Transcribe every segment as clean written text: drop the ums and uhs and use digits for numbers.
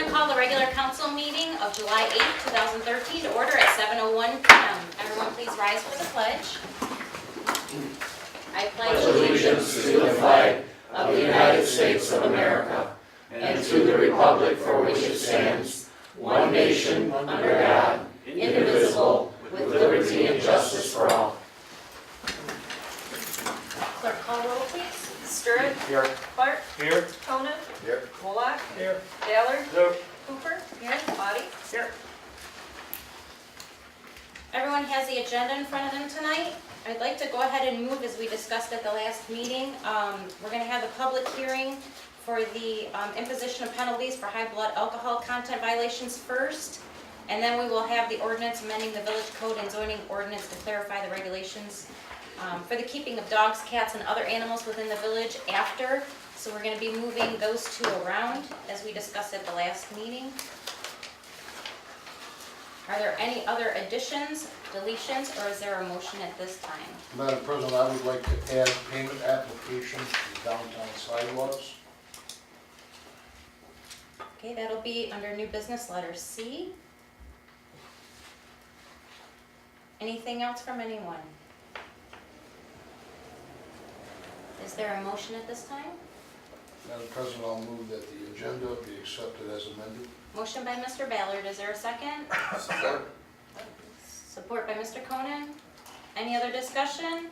to call the regular council meeting of July 8th, 2013 to order at 7:01 p.m. Everyone please rise for the pledge. I pledge allegiance to the flag of the United States of America and to the republic for which it stands, one nation, under God, indivisible, with liberty and justice for all. Clerk, call roll please. Stewart. Here. Clark. Here. Tonin. Here. Moloch. Here. Ballard. Here. Cooper. Here. Body. Here. Everyone has the agenda in front of them tonight. I'd like to go ahead and move as we discussed at the last meeting. We're going to have the public hearing for the imposition of penalties for high blood alcohol content violations first. And then we will have the ordinance amending the village code and zoning ordinance to clarify the regulations for the keeping of dogs, cats, and other animals within the village after. So we're going to be moving those two around as we discussed at the last meeting. Are there any other additions, deletions, or is there a motion at this time? Madam President, I would like to add payment applications to downtown sidewalks. Okay, that'll be under new business letter C. Anything else from anyone? Is there a motion at this time? Madam President, I'll move that the agenda be accepted as amended. Motion by Mr. Ballard, is there a second? Support. Support by Mr. Conan. Any other discussion?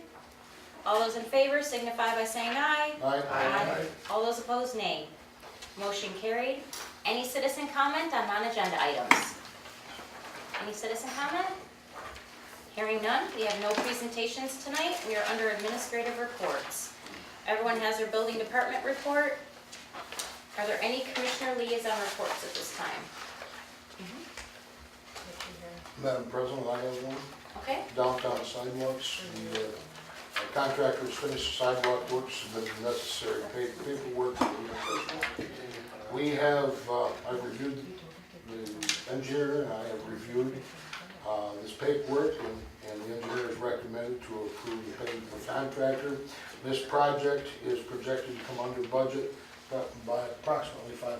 All those in favor signify by saying aye. Aye. All those opposed, nay. Motion carried. Any citizen comment on non-agenda items? Any citizen comment? Hearing none, we have no presentations tonight. We are under administrative reports. Everyone has their building department report. Are there any commissioner liaison reports at this time? Madam President, I have one. Okay, Downtown sidewalks. The contractors finished the sidewalk work, submitted the necessary paperwork. We have, I've reviewed, the engineer and I have reviewed this paperwork, and the engineer has recommended to approve the payment of the contractor. This project is projected to come under budget by approximately $500.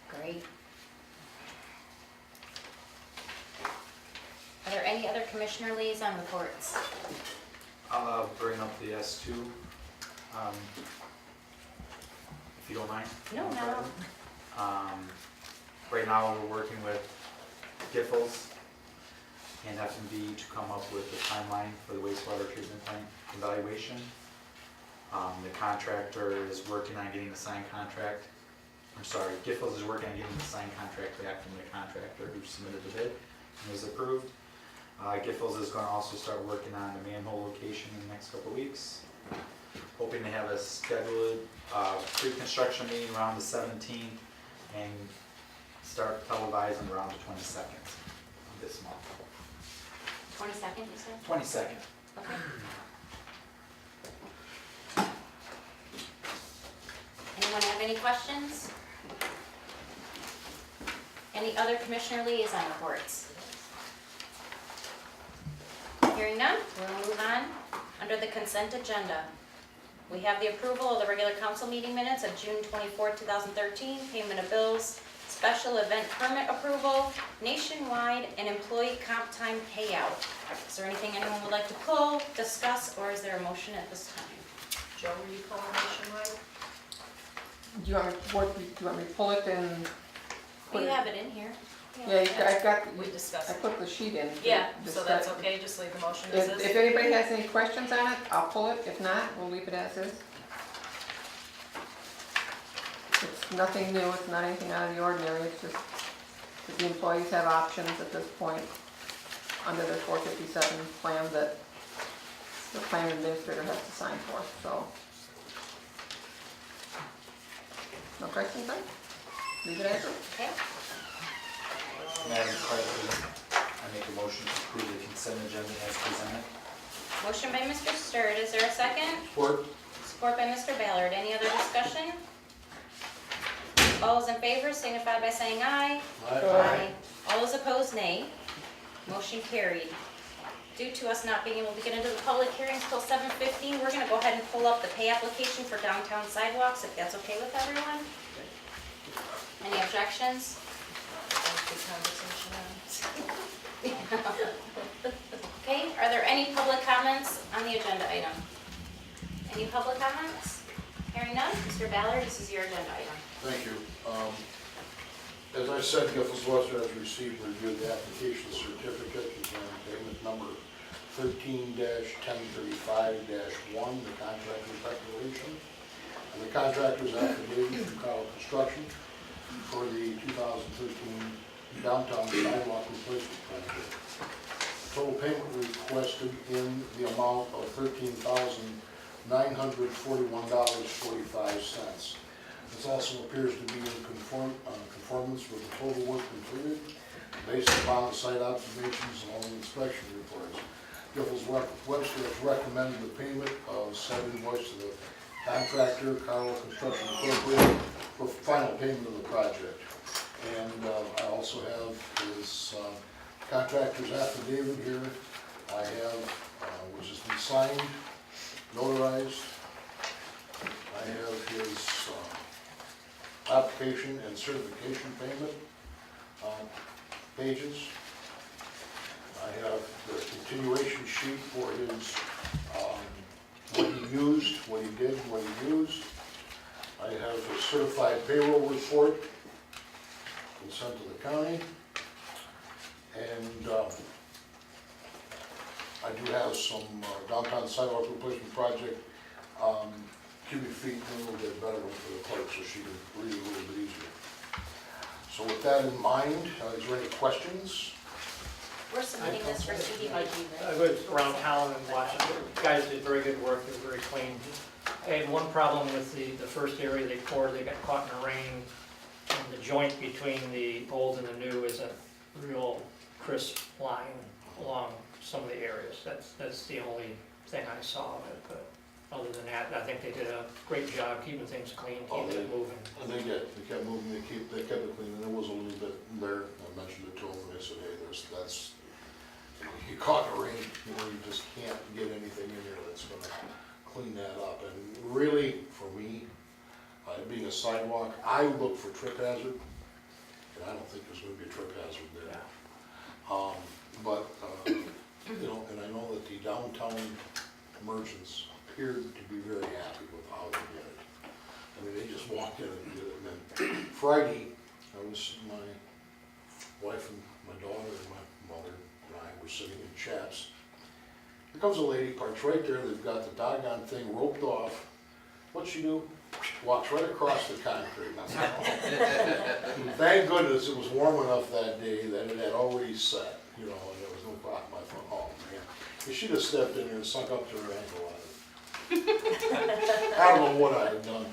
great. Are there any other commissioner liaison reports? I'll bring up the S2, if you don't mind. No, no. Right now, we're working with Giffords and F&B to come up with the timeline for the wastewater treatment plant evaluation. The contractor is working on getting the signed contract. I'm sorry, Giffords is working on getting the signed contract back from the contractor who submitted the bid and was approved. Giffords is going to also start working on the manhole location in the next couple of weeks. Hoping to have a scheduled pre-construction meeting around the 17th and start televising around the 22nd of this month. 22nd, you said? 22nd. Okay. Anyone have any questions? Any other commissioner liaison reports? Hearing none, we'll move on. Under the consent agenda, we have the approval of the regular council meeting minutes of June 24, 2013, payment of bills, special event permit approval, nationwide, and employee comp time payout. Is there anything anyone would like to pull, discuss, or is there a motion at this time? Joe, will you call nationwide? Do you want me to pull it and? put We it- have it in here. Yeah, I got, We discussed I it. put the sheet in. Yeah, Just so that's that- okay, just leave the motion as If is. anybody has any questions on it, I'll pull it. If not, we'll leave it as is. It's nothing new, it's not anything out of the ordinary, it's just that the employees have options at this point under their 457 plan that the plan administrator has to sign for, so. No questions then? Leave it as is. Okay. Madam President, I make a motion to approve the consent agenda as presented. Motion by Mr. Sturt, is there a second? Support. Support by Mr. Ballard. Any other discussion? All those in favor signify by saying aye. Aye. All those opposed, nay. Motion carried. Due to us not being able to get into the public hearings till 7:15, we're going to go ahead and pull up the pay application for downtown sidewalks, if that's okay with everyone. Any objections? Good conversation on. Okay, are there any public comments on the agenda item? Any public comments? Hearing none, Mr. Ballard, this is your agenda item. Thank you. As I said, Giffords Western has received and reviewed the application certificate and payment number 13-1035-1, the contractor's declaration, and the contractor's affidavit from Kyle Construction for the 2013 downtown sidewalk replacement project. Total payment requested in the amount of $13,941.45. This also appears to be in conformance with the total work completed based upon the site observations and all the inspection reports. Giffords Webster has recommended the payment of said invoice to the contractor, Carl Construction Incorporated, for final payment of the project. And I also have his contractor's affidavit here. I have, which has been signed, notarized. I have his application and certification payment pages. I have the continuation sheet for his, what he used, what he did, what he used. I have his certified payroll report been sent to the county. And I do have some downtown sidewalk replacement project cubic feet, and a little bit better one for the clerk so she can read it a little bit easier. So with that in mind, is there any questions? We're submitting this for CDB. I was around town and watched, the guys did very good work, they were very clean. I had one problem with the first area they poured, they got caught in the rain, and the joint between the old and the new is a real crisp line along some of the areas. That's the only thing I saw of it, but other than that, I think they did a great job keeping things clean, keeping it moving. And they did, they kept moving, they kept it clean, and there was a little bit there, I mentioned it to them, and they said, hey, that's, you caught in the rain, you know, you just can't get anything in there that's gonna clean that up. And really, for me, being a sidewalk, I look for trip hazard, and I don't think there's gonna be a trip hazard there. Yeah. You know, and I know that the downtown merchants appeared to be very happy with how they did it. I mean, they just walked in and did it, and then Friday, my wife and my daughter and my mother and I were sitting in chats. Here comes a lady, parks right there, they've got the doggone thing roped off. What'd she do? Walks right across the concrete. Thank goodness it was warm enough that day that it had already set, you know, and there was no problem. I thought, oh man, if she'd have stepped in there and sunk up to her ankle on it, I don't know what I'd have done.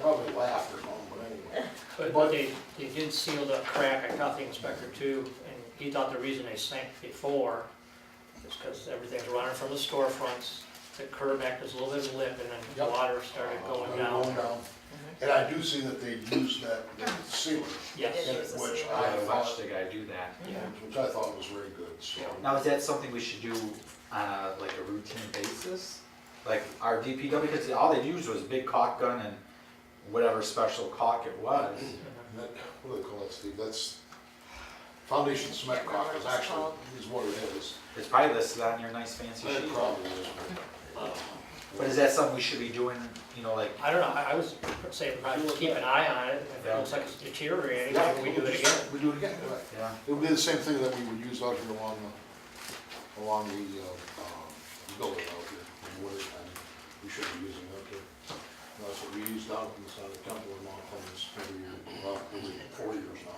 Probably laughed or something, but anyway. But they did seal the crack, I caught the inspector too, and he thought the reason they sank before is because everything's running from the storefronts, the curb acted as a little bit of a lip, and then the Yep. water started going down. And I do see that they use that sealer, Yes, It is a which sealer. I I watched thought, the guy do that. yeah. which I thought was very good, so. Now, is that something we should do on a, like a routine basis? Like our DPW, because all they used was a big caulk gun and whatever special caulk it was. That, what do they call that, Steve? That's foundation cement caulk is actually, is what it is. It's probably listed on your nice fancy It sheet. probably is. But is that something we should be doing, you know, like, I don't know, I was saying probably just keep an eye on it, if it looks like it's deteriorating, maybe we do it again. We do it again, right. yeah? It would be the same thing that we would use out here along the building out here in the winter time. We should be using out there. And that's what we use down in the side of the temple in Mount Clemens every year, well, every 4 years now.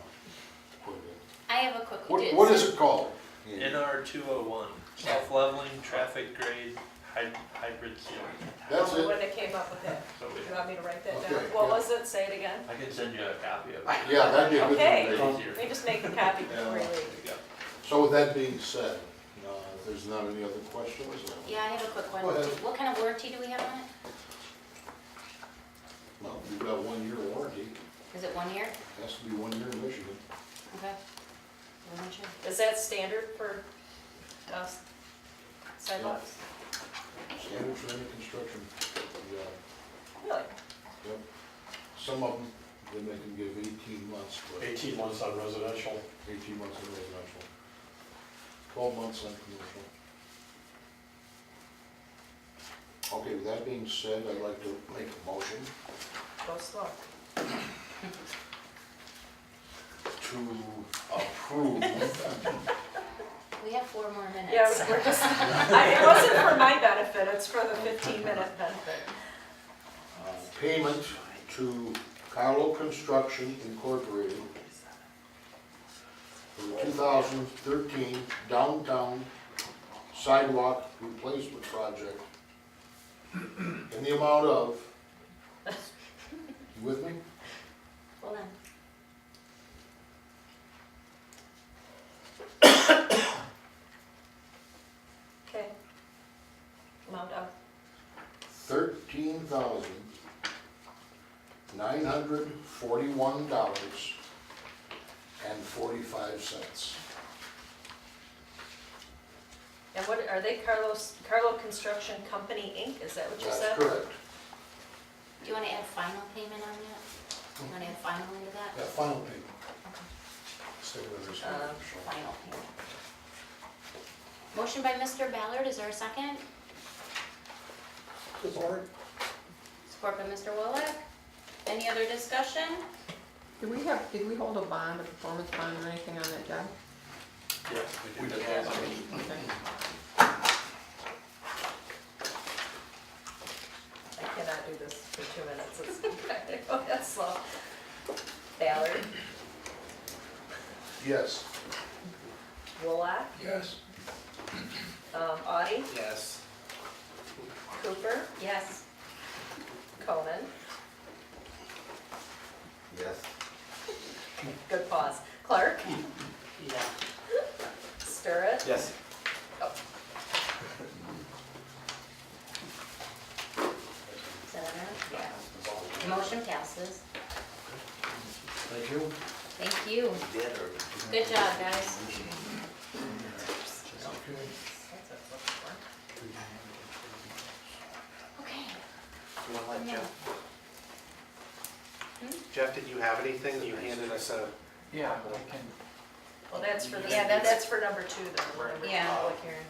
Quite a bit. I have a quick. What is it called? NR 201, self-leveling, traffic grade, hybrid sealing. That's it? When they came up with that, So do we, you want me to write that Okay, down? What yeah. was it, say it again? I can send you a copy of it. Yeah, that'd be a good Okay. thing. Dave. Easier. They just make a copy before you Yeah. leave. There you go. So with that being said, if there's not any other questions? Yeah, I have a quick one. Go ahead. What kind of warranty do we have on it? Well, we've got 1 year warranty. Is it 1 year? Has to be 1 year in Michigan. Okay. Wasn't sure. Is that standard for sidewalks? Standard for any construction. Yeah. Really? Yep. Some of them then they can give 18 months for 18 months on residential. 18 months on residential, 12 months on commercial. Okay, with that being said, I'd like to make a motion Go slow. to approve. We have 4 more minutes. Yeah, we're just, it wasn't for my benefit, it's for the 15-minute benefit. Payment to Carlo Construction Incorporated for the 2013 downtown sidewalk replacement project in the amount of, you with me? Hold on. Okay. Amount of, $13,941.45. and what, are they Carlo Construction Company, Inc.? Is that what you That's said? correct. Do you want to add final payment on that? You want to add final into that? Yeah, final payment. Okay. Stick it in this Um, one. Final payment. Motion by Mr. Ballard, is there a second? Support. Support by Mr. Wolock. Any other discussion? Did we hold a bond, a performance bond or anything on that job? Yes, we did. Okay. I cannot do this for 2 minutes, it's kind of go that slow. Ballard, Yes. Wolock, Yes. Audie, Yes. Cooper, Yes. Conan, Yes. good pause, Clark, Yeah. Stirrit, Yes. Is that on? Yeah. Motion passes. Thank you. Thank you. Good job, guys. Okay. You want to let Yeah. Jeff? Jeff, did you have anything? You handed us a. Yeah, I can, well, that's for the, Yeah, that's for number 2 though, remember, Yeah. public hearing.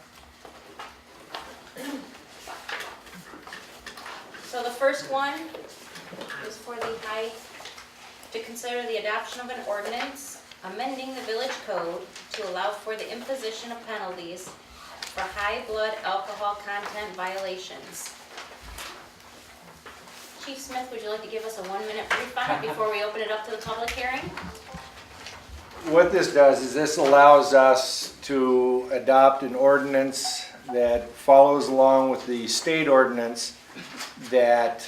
So the first one is for to consider the adoption of an ordinance amending the village code to allow for the imposition of penalties for high blood alcohol content violations. Chief Smith, would you like to give us a 1-minute brief on it before we open it up to the public hearing? What this does is this allows us to adopt an ordinance that follows along with the state ordinance that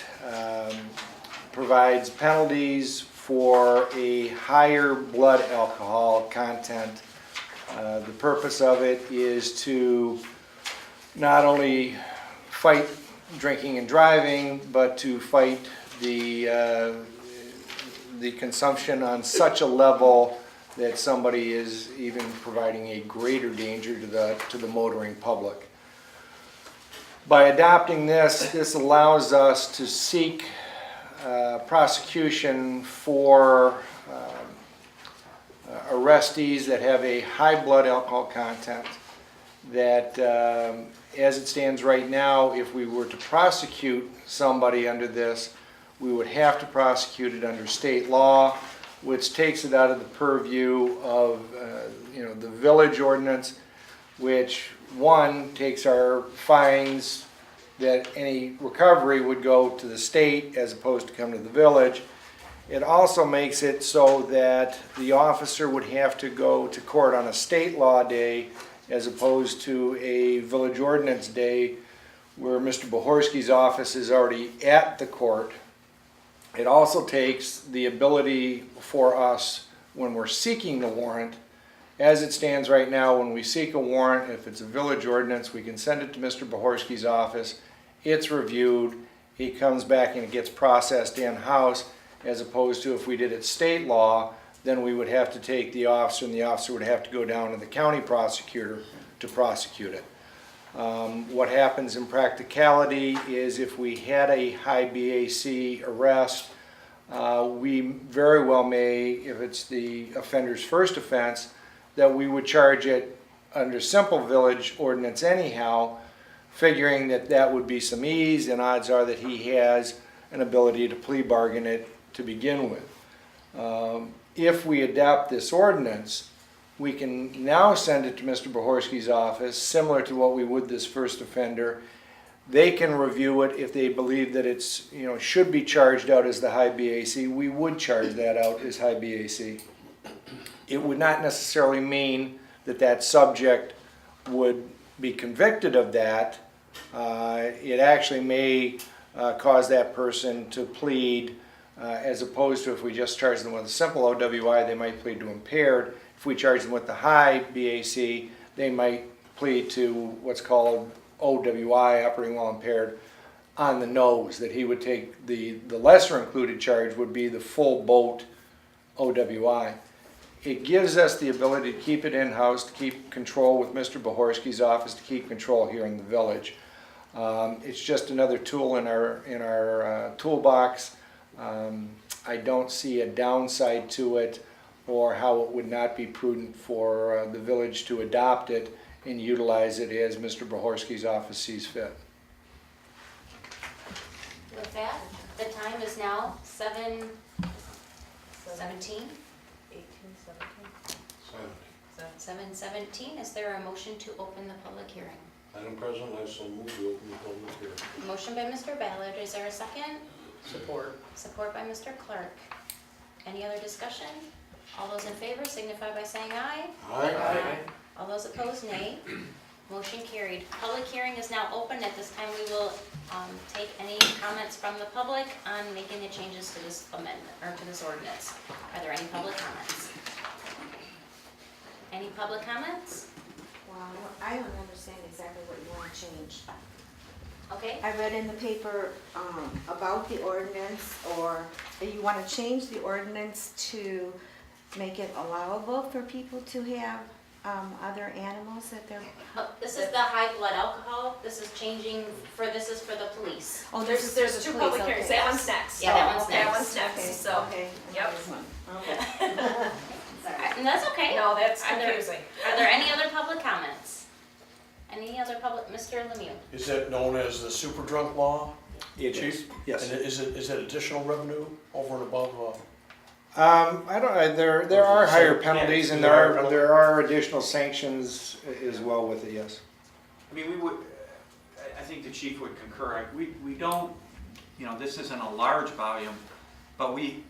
provides penalties for a higher blood alcohol content. The purpose of it is to not only fight drinking and driving, but to fight the consumption on such a level that somebody is even providing a greater danger to the motoring public. By adopting this allows us to seek prosecution for arrestees that have a high blood alcohol content that, as it stands right now, if we were to prosecute somebody under this, we would have to prosecute it under state law, which takes it out of the purview of the village ordinance, which one takes our fines that any recovery would go to the state as opposed to come to the village. It also makes it so that the officer would have to go to court on a state law day as opposed to a village ordinance day where Mr. Bohorski's office is already at the court. It also takes the ability for us when we're seeking the warrant. As it stands right now, when we seek a warrant, if it's a village ordinance, we can send it to Mr. Bohorski's office. It's reviewed, it comes back and it gets processed in-house, as opposed to if we did it state law, then we would have to take the officer and the officer would have to go down to the county prosecutor to prosecute it. What happens in practicality is if we had a high BAC arrest, we very well may, if it's the offender's first offense, that we would charge it under simple village ordinance anyhow, figuring that that would be some ease, and odds are that he has an ability to plea bargain it to begin with. If we adopt this ordinance, we can now send it to Mr. Bohorski's office, similar to what we would this first offender. They can review it. If they believe that it's, should be charged out as the high BAC, we would charge that out as high BAC. It would not necessarily mean that that subject would be convicted of that. It actually may cause that person to plead, as opposed to if we just charge them with a simple OWI, they might plead to impaired. If we charge them with the high BAC, they might plead to what's called OWI, operating while impaired, on the nose, that he would take the lesser included charge would be the full boat OWI. It gives us the ability to keep it in-house, to keep control with Mr. Bohorski's office, to keep control here in the village. It's just another tool in our toolbox. I don't see a downside to it or how it would not be prudent for the village to adopt it and utilize it as Mr. Bohorski's office sees fit. With that, the time is now 7:17. 18, 17. 7:17. Is there a motion to open the public hearing? Madam President, I so move to open the public hearing. Motion by Mr. Ballard. Is there a second? Support. Support by Mr. Clark. Any other discussion? All those in favor signify by saying aye. Aye. All those opposed, nay. Motion carried. Public hearing is now open. At this time, we will take any comments from the public on making the changes to this amendment, or to this ordinance. Are there any public comments? Any public comments? Well, I don't understand exactly what you want to change. Okay, I read in the paper about the ordinance, or that you want to change the ordinance to make it allowable for people to have other animals that they're... this is the high blood alcohol. This is changing this is for the police. Oh, There's the two police, public hearings, okay. that one's next. Yeah, that one's That next. one's next, Okay, so, okay. yep. Okay. And that's okay. No, that's Are there- confusing. Are there any other public comments? Any other public, Mr. Lemieux? Is that known as the super drunk law? It Chief? Yes. And is it additional revenue over and above? I don't. There are higher penalties, and there are additional sanctions as well with it. Yes. I mean, I think the chief would concur. We don't, this isn't a large volume, but we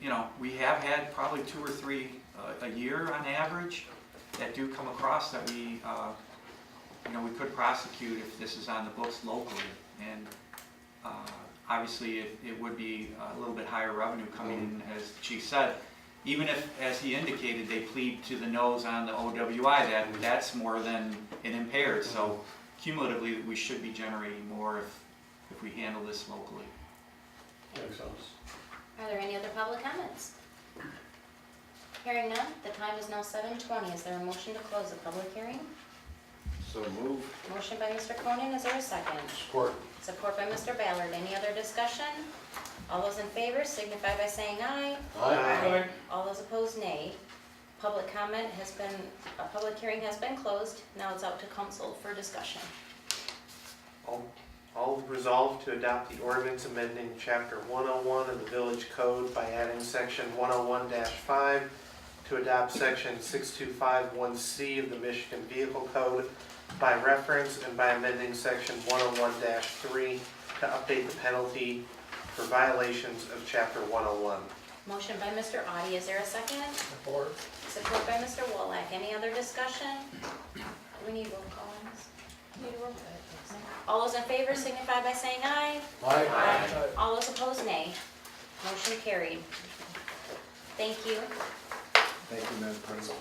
have had probably 2 or 3 a year on average that do come across that we could prosecute if this is on the books locally. And obviously it would be a little bit higher revenue coming in, as the chief said. Even if, as he indicated, they plead to the nose on the OWI, that's more than an impaired. So cumulatively, we should be generating more if we handle this locally. Makes sense. Are there any other public comments? Hearing none, the time is now 7:20. Is there a motion to close the public hearing? So move. Motion by Mr. Cronin. Is there a second? Support. Support by Mr. Ballard. Any other discussion? All those in favor signify by saying aye. Aye. All those opposed, nay. Public hearing has been closed. Now it's out to council for discussion. All resolved to adopt the ordinance amending chapter 101 of the village code by adding section 101-5 to adopt section 6251C of the Michigan Vehicle Code by reference and by amending section 101-3 to update the penalty for violations of chapter 101. Motion by Mr. Audi. Is there a second? Support. Support by Mr. Wallach. Any other discussion? Do we need roll call on this? All those in favor signify by saying aye. Aye. All those opposed, nay. Motion carried. Thank you. Thank you, Madam President.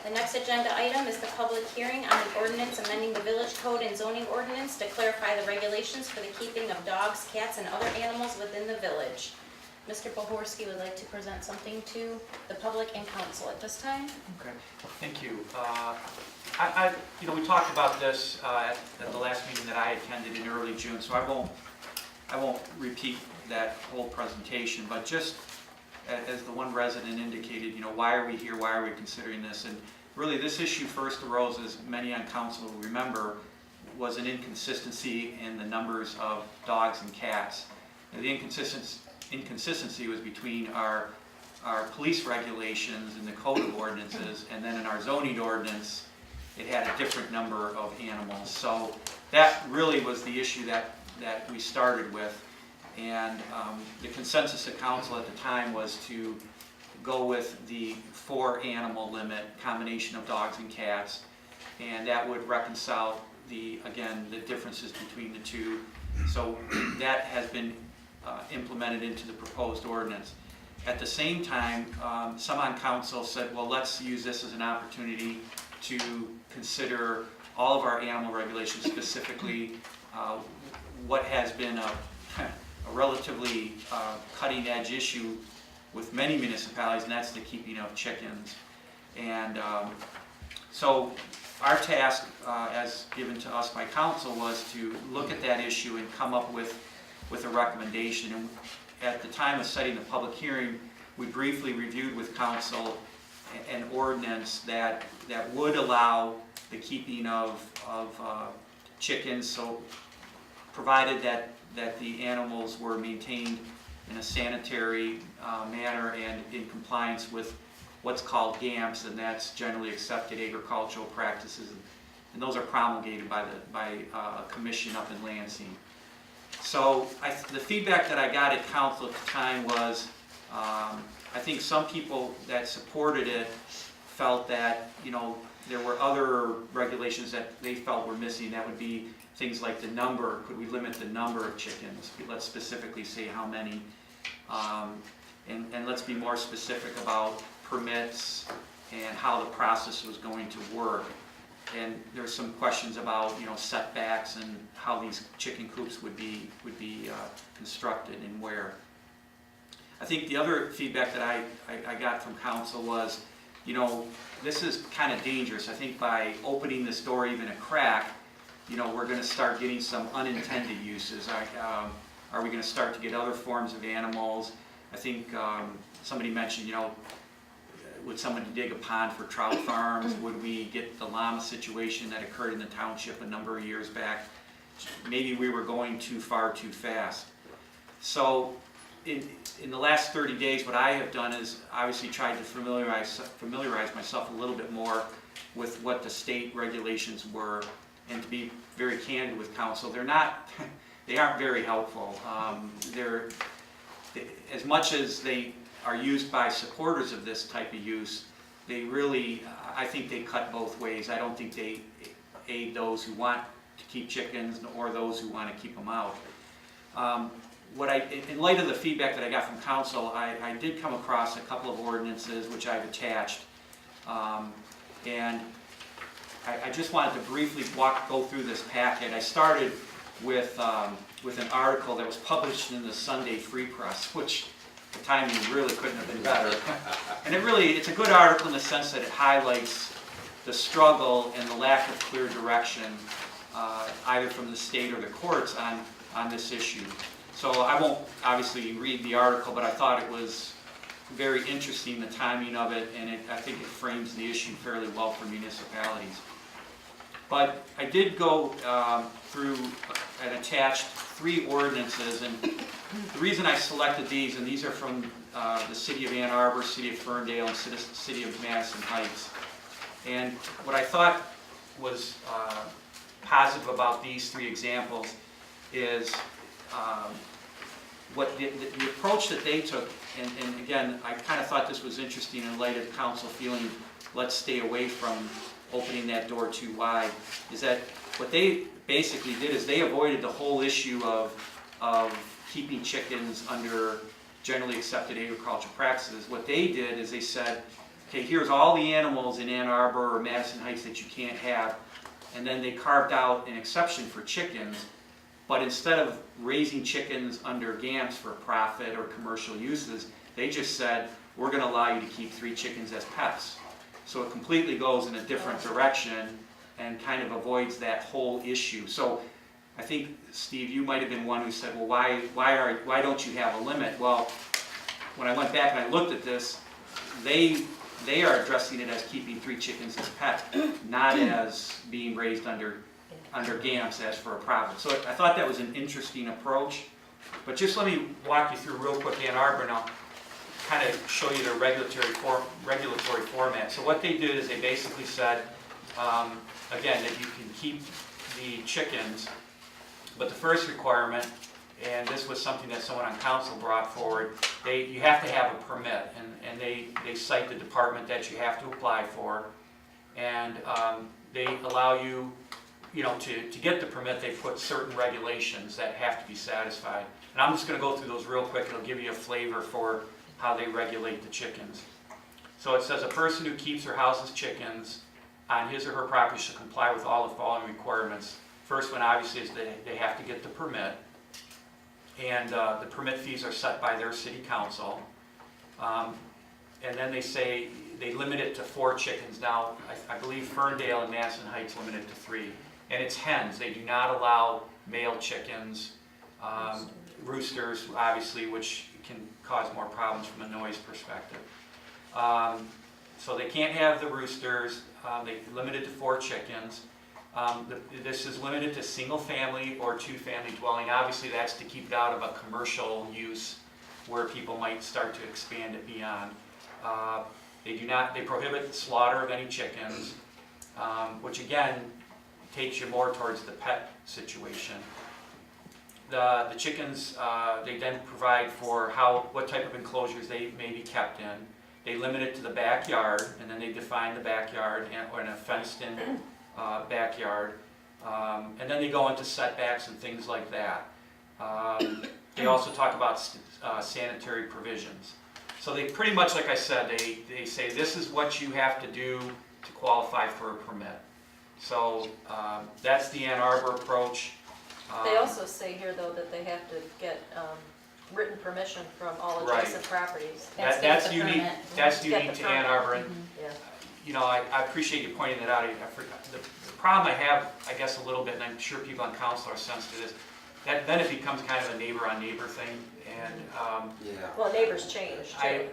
The next agenda item is the public hearing on an ordinance amending the village code and zoning ordinance to clarify the regulations for the keeping of dogs, cats, and other animals within the village. Mr. Bohorski would like to present something to the public and council at this time. Okay, thank you. We talked about this at the last meeting that I attended in early June, so I won't repeat that whole presentation, but just as the one resident indicated, why are we here, why are we considering this? And really, this issue first arose, as many on council will remember, was an inconsistency in the numbers of dogs and cats. And the inconsistency was between our police regulations and the code of ordinances, and then in our zoning ordinance, it had a different number of animals. So that really was the issue that we started with. And the consensus of council at the time was to go with the 4 animal limit, combination of dogs and cats, and that would reconcile the differences between the two. So that has been implemented into the proposed ordinance. At the same time, some on council said, well, let's use this as an opportunity to consider all of our animal regulations, specifically what has been a relatively cutting-edge issue with many municipalities, and that's the keeping of chickens. And so our task, as given to us by council, was to look at that issue and come up with a recommendation. And at the time of setting the public hearing, we briefly reviewed with council an ordinance that would allow the keeping of chickens, so provided that the animals were maintained in a sanitary manner and in compliance with what's called GAMPs, and that's generally accepted agricultural practices, and those are promulgated by a commission up in Lansing. So the feedback that I got at council at the time was, I think some people that supported it felt that there were other regulations that they felt were missing. That would be things like the number. Could we limit the number of chickens? Let's specifically say how many. And let's be more specific about permits and how the process was going to work. And there's some questions about setbacks and how these chicken coops would be constructed and where. I think the other feedback that I got from council was, this is kind of dangerous. I think by opening this door even a crack, we're going to start getting some unintended uses. Are we going to start to get other forms of animals? I think somebody mentioned, would someone dig a pond for trout farms? Would we get the llama situation that occurred in the township a number of years back? Maybe we were going too far too fast. So in the last 30 days, what I have done is obviously tried to familiarize myself a little bit more with what the state regulations were, and to be very candid with council, they aren't very helpful. As much as they are used by supporters of this type of use, they really, I think they cut both ways. I don't think they aid those who want to keep chickens or those who want to keep them out. In light of the feedback that I got from council, I did come across a couple of ordinances which I've attached, and I just wanted to briefly go through this packet. I started with an article that was published in the Sunday Free Press, which the timing really couldn't have been better. And it's a good article in the sense that it highlights the struggle and the lack of clear direction, either from the state or the courts on this issue. So I won't obviously read the article, but I thought it was very interesting, the timing of it, and I think it frames the issue fairly well for municipalities. But I did go through and attached 3 ordinances, and the reason I selected these, and these are from the City of Ann Arbor, City of Ferndale, and City of Madison Heights. And what I thought was positive about these 3 examples is what the approach that they took, and again, I kind of thought this was interesting in light of council feeling, let's stay away from opening that door too wide, is that what they basically did is they avoided the whole issue of keeping chickens under generally accepted agricultural practices. What they did is they said, okay, here's all the animals in Ann Arbor or Madison Heights that you can't have, and then they carved out an exception for chickens, but instead of raising chickens under GAMPs for profit or commercial uses, they just said, we're going to allow you to keep 3 chickens as pets. So it completely goes in a different direction and kind of avoids that whole issue. So I think, Steve, you might have been one who said, well, why don't you have a limit? Well, when I went back and I looked at this, they are addressing it as keeping 3 chickens as pet, not as being raised under GAMS as for a profit. So I thought that was an interesting approach. But just let me walk you through real quick Ann Arbor, and I'll kind of show you their regulatory format. So what they did is they basically said, again, that you can keep the chickens, but the first requirement, and this was something that someone on council brought forward, you have to have a permit, and they cite the department that you have to apply for, and they allow you, to get the permit, they put certain regulations that have to be satisfied. And I'm just going to go through those real quick. It'll give you a flavor for how they regulate the chickens. So it says a person who keeps or houses chickens on his or her property should comply with all the following requirements. First one obviously is they have to get the permit, and the permit fees are set by their city council. And then they say they limit it to 4 chickens. Now, I believe Ferndale and Madison Heights limit it to 3. And it's hens. They do not allow male chickens, roosters, obviously, which can cause more problems from a noise perspective. So they can't have the roosters. They limit it to 4 chickens. This is limited to single family or 2-family dwelling. Obviously, that's to keep it out of a commercial use where people might start to expand it beyond. They prohibit slaughter of any chickens, which again takes you more towards the pet situation. The chickens, they then provide for what type of enclosures they may be kept in. They limit it to the backyard, and then they define the backyard or in a fenced-in backyard. And then they go into setbacks and things like that. They also talk about sanitary provisions. So they pretty much, like I said, they say this is what you have to do to qualify for a permit. So that's the Ann Arbor approach. They also say here, though, that they have to get written permission from all adjacent properties. That's unique. permit. That's Get unique the to Ann permit. Arbor. And, Yeah. I appreciate you pointing that out. The problem I have, I guess, a little bit, and I'm sure people on council are sensitive to this, that then it becomes kind of a neighbor-on-neighbor thing. And Well, neighbors change, too.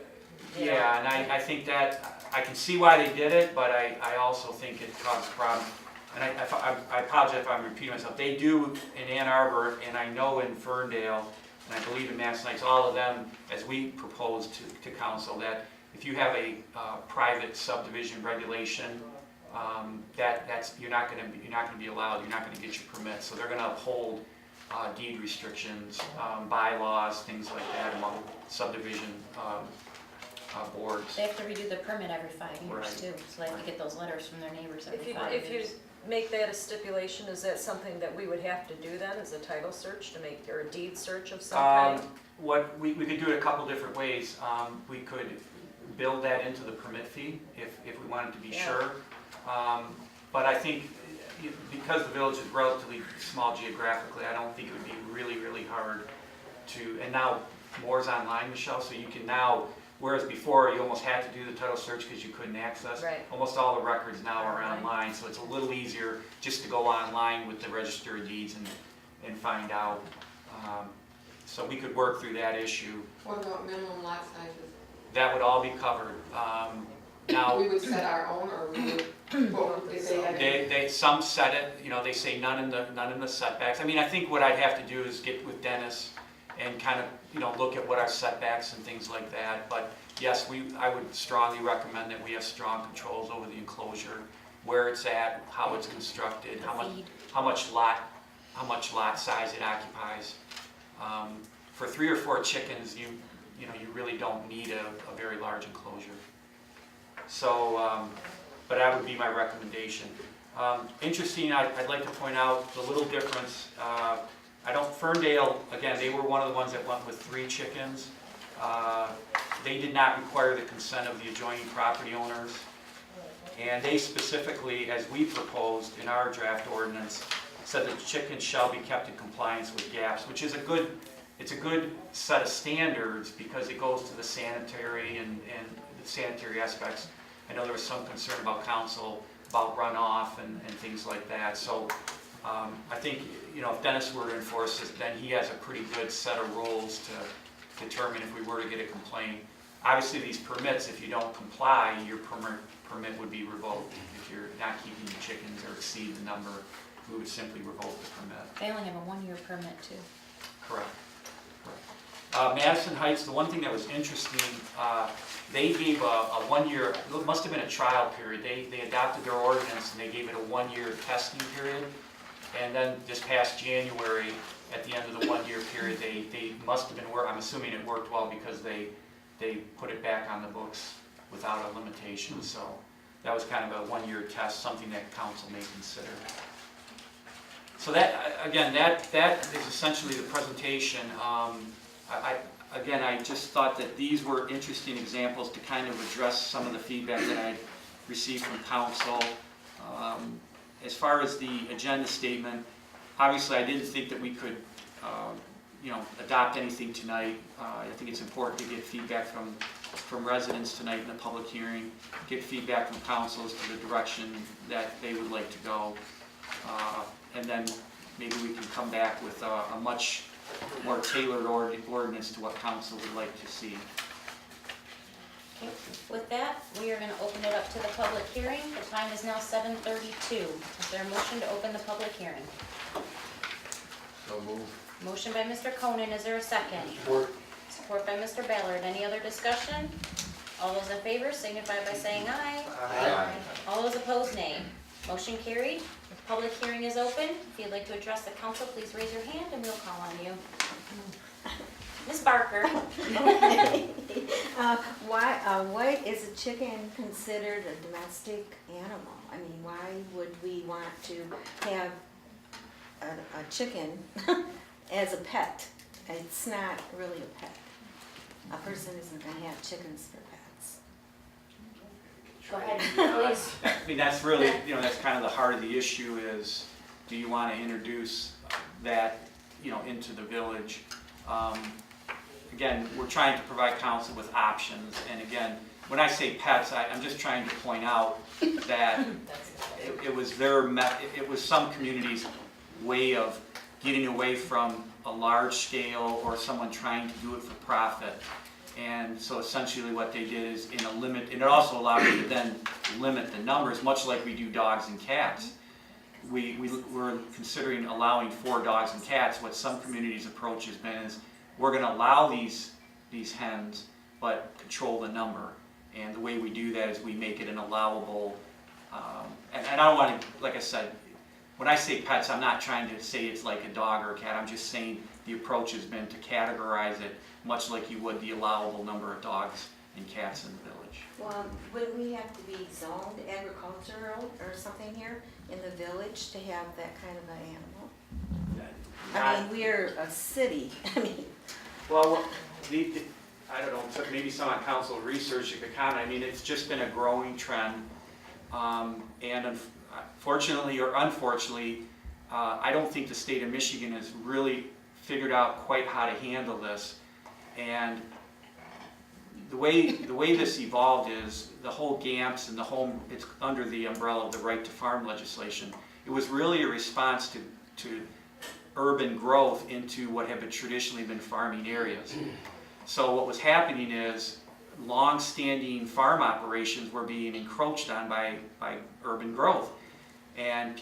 and I think that, I can see why they did it, but I also think it causes problems. And I apologize if I'm repeating myself. They do in Ann Arbor, and I know in Ferndale, and I believe in Madison Heights, all of them, as we proposed to council, that if you have a private subdivision regulation, you're not going to be allowed. You're not going to get your permit. So they're going to uphold deed restrictions, bylaws, things like that among subdivision boards. They have to redo the permit every 5 years Right. too, so they have to get those letters from their neighbors every 5 If you years. make that a stipulation, is that something that we would have to do then, as a title search to make, or a deed search of some kind? What we could do it a couple different ways. We could build that into the permit fee if we wanted to be sure. But I think because the village is relatively small geographically, I don't think it would be really, really hard to, and now more's online, Michelle, so you can now, whereas before you almost had to do the title search because you couldn't access. Right. Almost all the records now are online, so it's a little easier just to go online with the Register of Deeds and find out. So we could work through that issue. What about minimum lot sizes? That would all be covered. Now, We would set our own, or we would, what would they say? some set it, they say none in the setbacks. I mean, I think what I'd have to do is get with Dennis and kind of, look at what our setbacks and things like that. But yes, I would strongly recommend that we have strong controls over the enclosure, where it's at, how it's constructed, how much lot size it occupies. For 3 or 4 chickens, you really don't need a very large enclosure. So, but that would be my recommendation. Interesting, I'd like to point out the little difference. Ferndale, again, they were one of the ones that went with 3 chickens. They did not require the consent of the adjoining property owners. And they specifically, as we proposed in our draft ordinance, said that chickens shall be kept in compliance with GAPS, which is a good set of standards because it goes to the sanitary and the sanitary aspects. I know there was some concern about council about runoff and things like that. So I think, if Dennis were to enforce this, then he has a pretty good set of rules to determine if we were to get a complaint. Obviously, these permits, if you don't comply, your permit would be revoked. If you're not keeping the chickens or exceed the number, we would simply revoke the permit. They only have a 1-year permit too. Correct. Madison Heights, the one thing that was interesting, they gave a 1-year, it must have been a trial period. They adopted their ordinance and they gave it a 1-year testing period. And then this past January, at the end of the 1-year period, they must have been, I'm assuming it worked well because they put it back on the books without a limitation. So that was kind of a 1-year test, something that council may consider. So that, again, that is essentially the presentation. I just thought that these were interesting examples to kind of address some of the feedback that I received from council. As far as the agenda statement, obviously I didn't think that we could, adopt anything tonight. I think it's important to get feedback from residents tonight in the public hearing, get feedback from council as to the direction that they would like to go. And then maybe we can come back with a much more tailored ordinance to what council would like to see. Okay. With that, we are going to open it up to the public hearing. The time is now 7:32. Is there a motion to open the public hearing? So move. Motion by Mr. Conan, is there a second? Support. Support by Mr. Ballard. Any other discussion? All those in favor signify by saying aye. Aye. All those opposed, nay. Motion carried. Public hearing is open. If you'd like to address the council, please raise your hand and we'll call on you. Ms. Barker. Why is a chicken considered a domestic animal? I mean, why would we want to have a chicken as a pet? It's not really a pet. A person isn't going to have chickens for pets. Go ahead, please. I mean, that's really, that's kind of the heart of the issue is, do you want to introduce that, into the village? Again, we're trying to provide council with options, and again, when I say pets, I'm just trying to point out that it was some communities' way of getting away from a large scale or someone trying to do it for profit. And so essentially what they did is in a limit, and it also allowed you to then limit the numbers, much like we do dogs and cats. We're considering allowing 4 dogs and cats. What some communities' approach has been is we're going to allow these hens, but control the number. And the way we do that is we make it an allowable, and I don't want to, like I said, when I say pets, I'm not trying to say it's like a dog or a cat. I'm just saying the approach has been to categorize it much like you would the allowable number of dogs and cats in the village. Well, would we have to be zoned agricultural or something here in the village to have that kind of an animal? I mean, we're a city. I mean, well, I don't know, maybe some on council research you could comment. I mean, it's just been a growing trend. And fortunately or unfortunately, I don't think the state of Michigan has really figured out quite how to handle this. And the way this evolved is the whole GAMPS and it's under the umbrella of the Right to Farm legislation. It was really a response to urban growth into what have traditionally been farming areas. So what was happening is long-standing farm operations were being encroached on by urban growth. And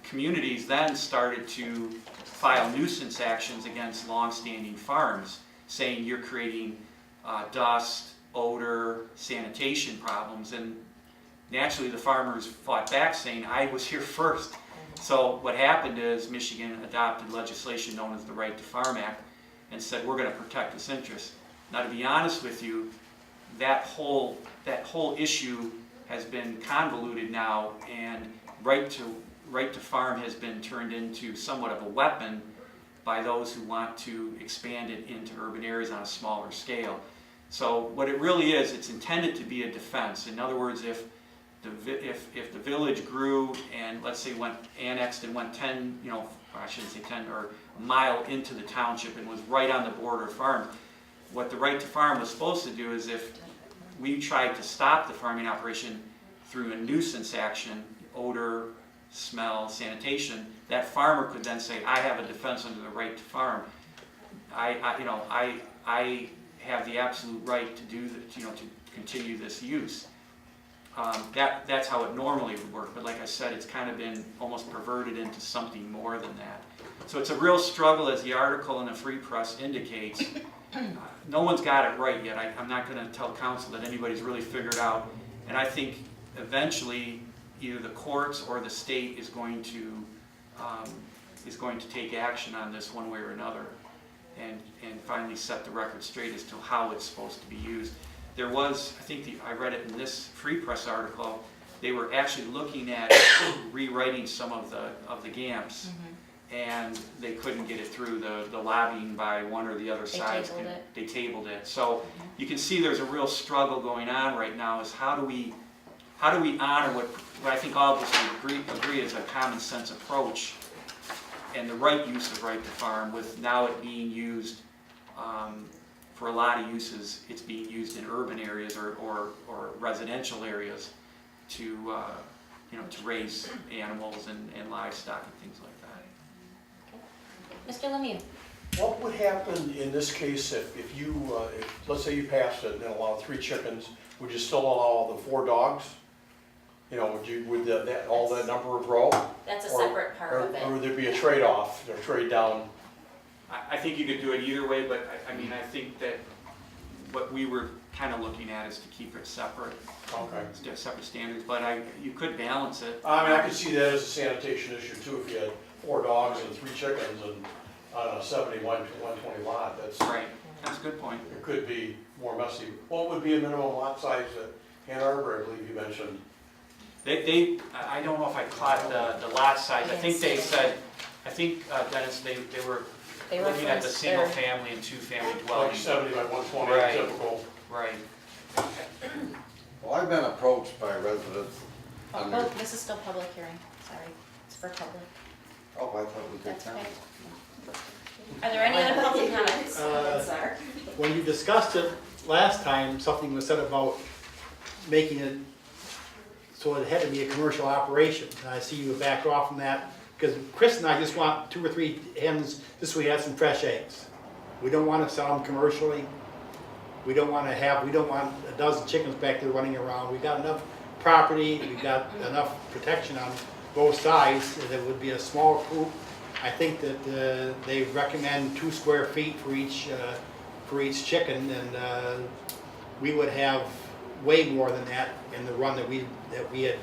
communities then started to file nuisance actions against long-standing farms, saying you're creating dust, odor, sanitation problems. And naturally the farmers fought back saying, I was here first. So what happened is Michigan adopted legislation known as the Right to Farm Act and said we're going to protect this interest. Now to be honest with you, that whole issue has been convoluted now, and right to farm has been turned into somewhat of a weapon by those who want to expand it into urban areas on a smaller scale. So what it really is, it's intended to be a defense. In other words, if the village grew and let's say went annexed and went 10, I shouldn't say 10, or a mile into the township and was right on the border of farms, what the Right to Farm was supposed to do is if we tried to stop the farming operation through a nuisance action, odor, smell, sanitation, that farmer could then say, I have a defense under the right to farm. I have the absolute right to do that, to continue this use. That's how it normally would work, but like I said, it's kind of been almost perverted into something more than that. So it's a real struggle, as the article in the Free Press indicates. No one's got it right yet. I'm not going to tell council that anybody's really figured out, and I think eventually either the courts or the state is going to take action on this one way or another, and finally set the record straight as to how it's supposed to be used. There was, I think I read it in this Free Press article, they were actually looking at rewriting some of the GAMPs, and they couldn't get it through the lobbying by one or the other side. They tabled it. So you can see there's a real struggle going on right now, is how do we honor what I think all of us would agree is a common sense approach and the right use of right to farm, with now it being used for a lot of uses. It's being used in urban areas or residential areas to raise animals and livestock and things like that. Mr. Lemieux? What would happen in this case if you, let's say you passed it and allowed 3 chickens, would you still allow the 4 dogs? Would all that number grow? That's a separate part of it. Or would there be a trade-off, or trade down? I think you could do it either way, but I think that what we were kind of looking at is to keep it separate. Okay. Separate standards, but you could balance it. I could see that as a sanitation issue too, if you had 4 dogs and 3 chickens and on a 70, 120 lot, that's. Right, that's a good point. It could be more messy. What would be a minimum lot size at Ann Arbor, I believe you mentioned? I don't know if I caught the lot size. I think they said, Dennis, they were looking at the single family and 2 family dwelling. Like 70 by 120, Right. typical. Right. Well, I've been approached by residents under. Oh, this is still public hearing, sorry, it's for public. Oh, I thought we did That's that. okay. Are there any other public comments? Sorry. When you discussed it last time, something was said about making it so it had to be a commercial operation. And I see you backed off from that, because Chris and I just want 2 or 3 hens, just so we have some fresh eggs. We don't want to sell them commercially. We don't want a dozen chickens back there running around. We've got enough property, we've got enough protection on both sides, that it would be a small coop. I think that they recommend 2 square feet for each chicken, and we would have way more than that in the run that we had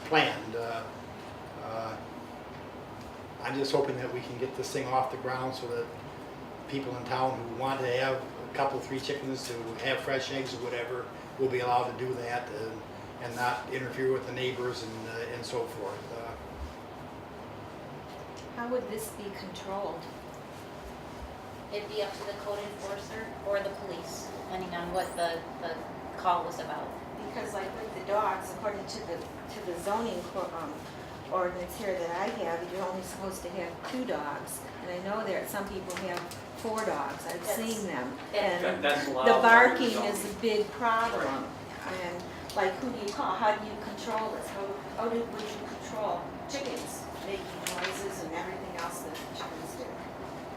planned. I'm just hoping that we can get this thing off the ground so that people in town who want to have a couple, 3 chickens to have fresh eggs or whatever will be allowed to do that and not interfere with the neighbors and so forth. How would this be controlled? It'd be up to the code enforcer or the police, depending on what the call was about. Because like with the dogs, according to the zoning ordinance here that I have, you're only supposed to have 2 dogs. And I know that some people have 4 dogs, I've seen them. And That's the allowed. barking is a big problem. And like, who do you call? How do you control this? How would you control chickens making noises and everything else that chickens do?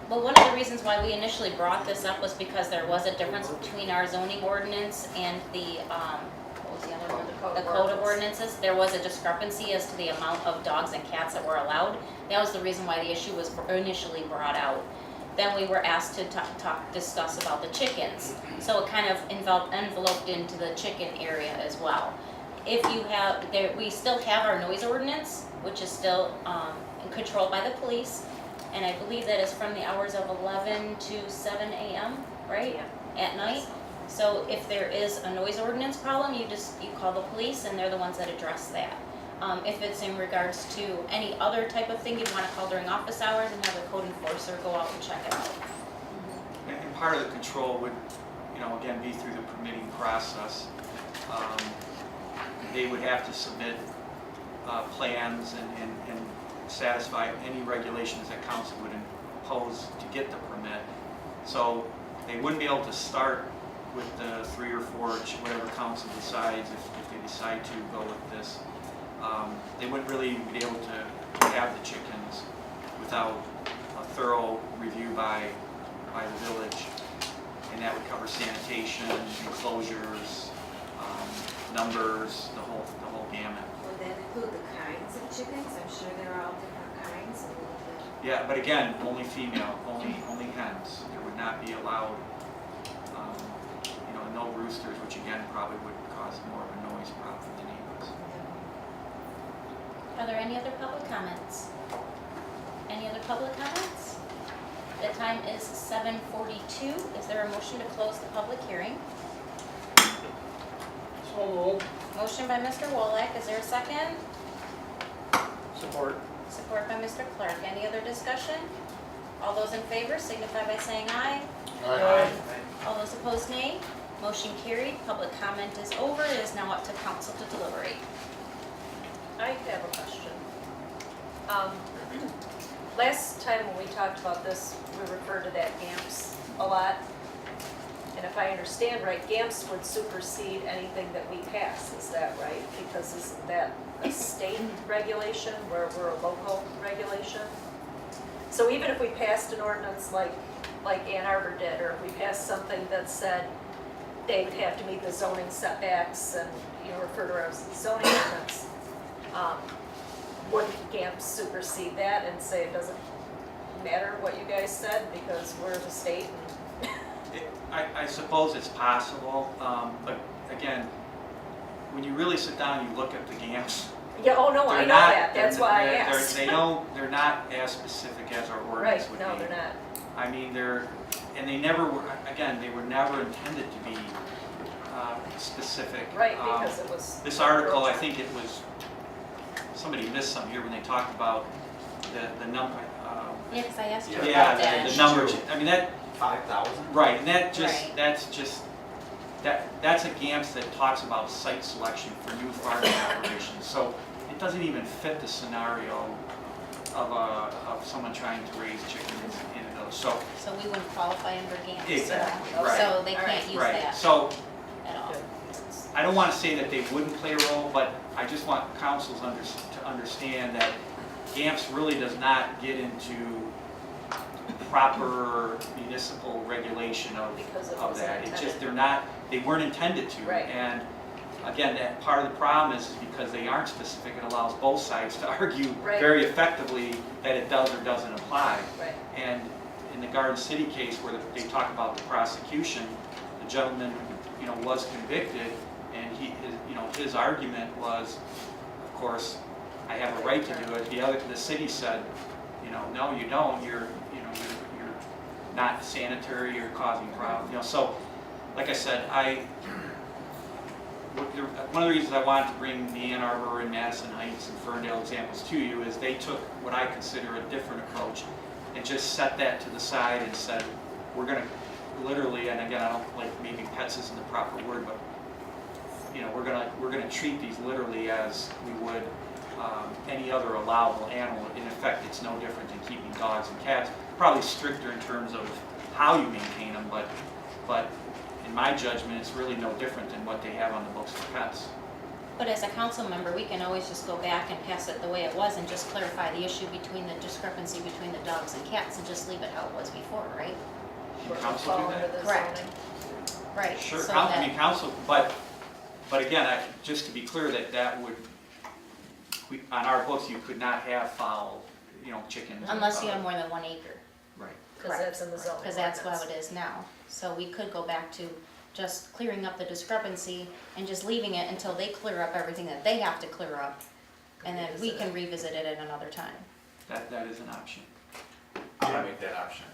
Well, one of the reasons why we initially brought this up was because there was a difference between our zoning ordinance and the, what was the other one? The code of ordinances. There was a discrepancy as to the amount of dogs and cats that were allowed. That was the reason why the issue was initially brought out. Then we were asked to discuss about the chickens. So it kind of enveloped into the chicken area as well. If you have, we still have our noise ordinance, which is still controlled by the police. And I believe that is from the hours of 11 to 7 a.m., right? Yeah. At night. So if there is a noise ordinance problem, you call the police and they're the ones that address that. If it's in regards to any other type of thing, you'd want to call during office hours and have a code enforcer go out and check it out. And part of the control would, again, be through the permitting process. They would have to submit plans and satisfy any regulations that council would impose to get the permit. So they wouldn't be able to start with the 3 or 4, whatever council decides, if they decide to go with this. they wouldn't really be able to have the chickens without a thorough review by the village. And that would cover sanitation, enclosures, numbers, the whole gamut. Would that include the kinds of chickens? I'm sure there are all different kinds. Yeah, but again, only female, only hens. There would not be allowed, no roosters, which again probably would cause more of a noise problem than neighbors. Are there any other public comments? Any other public comments? The time is 7:42. Is there a motion to close the public hearing? So moved. Motion by Mr. Wolak. Is there a second? Support. Support by Mr. Clark. Any other discussion? All those in favor signify by saying aye. Aye. All those opposed, nay. Motion carried. Public comment is over. It is now up to council to deliberate. I have a question. Last time when we talked about this, we referred to that GAMPS a lot. And if I understand right, GAMPS would supersede anything that we pass, is that right? Because isn't that a state regulation where we're a local regulation? So even if we passed an ordinance like Ann Arbor did, or if we passed something that said they would have to meet the zoning setbacks and, refer to our zoning ordinance, wouldn't GAMP supersede that and say it doesn't matter what you guys said because we're the state? I suppose it's possible, but again, when you really sit down and you look at the GAMPs, Yeah, oh no, I know that, that's why I asked. they're not as specific as our ordinance would be. Right, no, they're not. I mean, they never were, again, they were never intended to be specific. Right, because it was. This article, I think it was, somebody missed some here when they talked about the number. Yeah, because I asked you about Yeah, that. the number, I mean, that, 5,000? right, and Right. that's a GAMS that talks about site selection for new farming operations. So it doesn't even fit the scenario of someone trying to raise chickens in those. So So we wouldn't qualify under GAMP. Exactly, so, right. So they All right, can't use right, that so at all. I don't want to say that they wouldn't play a role, but I just want councils to understand that GAMS really does not get into proper municipal regulation Because it of wasn't that. It's just, intended. they weren't intended to. Right. And again, that part of the problem is because they aren't specific, it allows both sides to argue Right. very effectively that it does or doesn't apply. Right. And in the Garden City case where they talk about the prosecution, the gentleman, was convicted, and his argument was, of course, I have a right to do it. The city said, no, you don't. You're not sanitary. You're causing problems. So, like I said, one of the reasons I wanted to bring the Ann Arbor and Madison Heights and Ferndale examples to you is they took what I consider a different approach and just set that to the side and said, we're going to literally, and again, I don't like maybe pets isn't the proper word, but we're going to treat these literally as we would any other allowable animal. In effect, it's no different than keeping dogs and cats. Probably stricter in terms of how you maintain them, but in my judgment, it's really no different than what they have on the books for pets. But as a council member, we can always just go back and pass it the way it was and just clarify the issue between the discrepancy between the dogs and cats and just leave it how it was before, right? Can council do Fall under that? the Correct. zoning. Right. Sure, so council, but again, just to be clear, that would, on our books, you could not have fowl, chickens. Unless you have more than 1 acre. Right. Because that's in the zoning Because that's how ordinance. it is now. So we could go back to just clearing up the discrepancy and just leaving it until they clear up everything that they have to clear up. And then we can revisit it at another time. That is an option. I'm gonna make that option.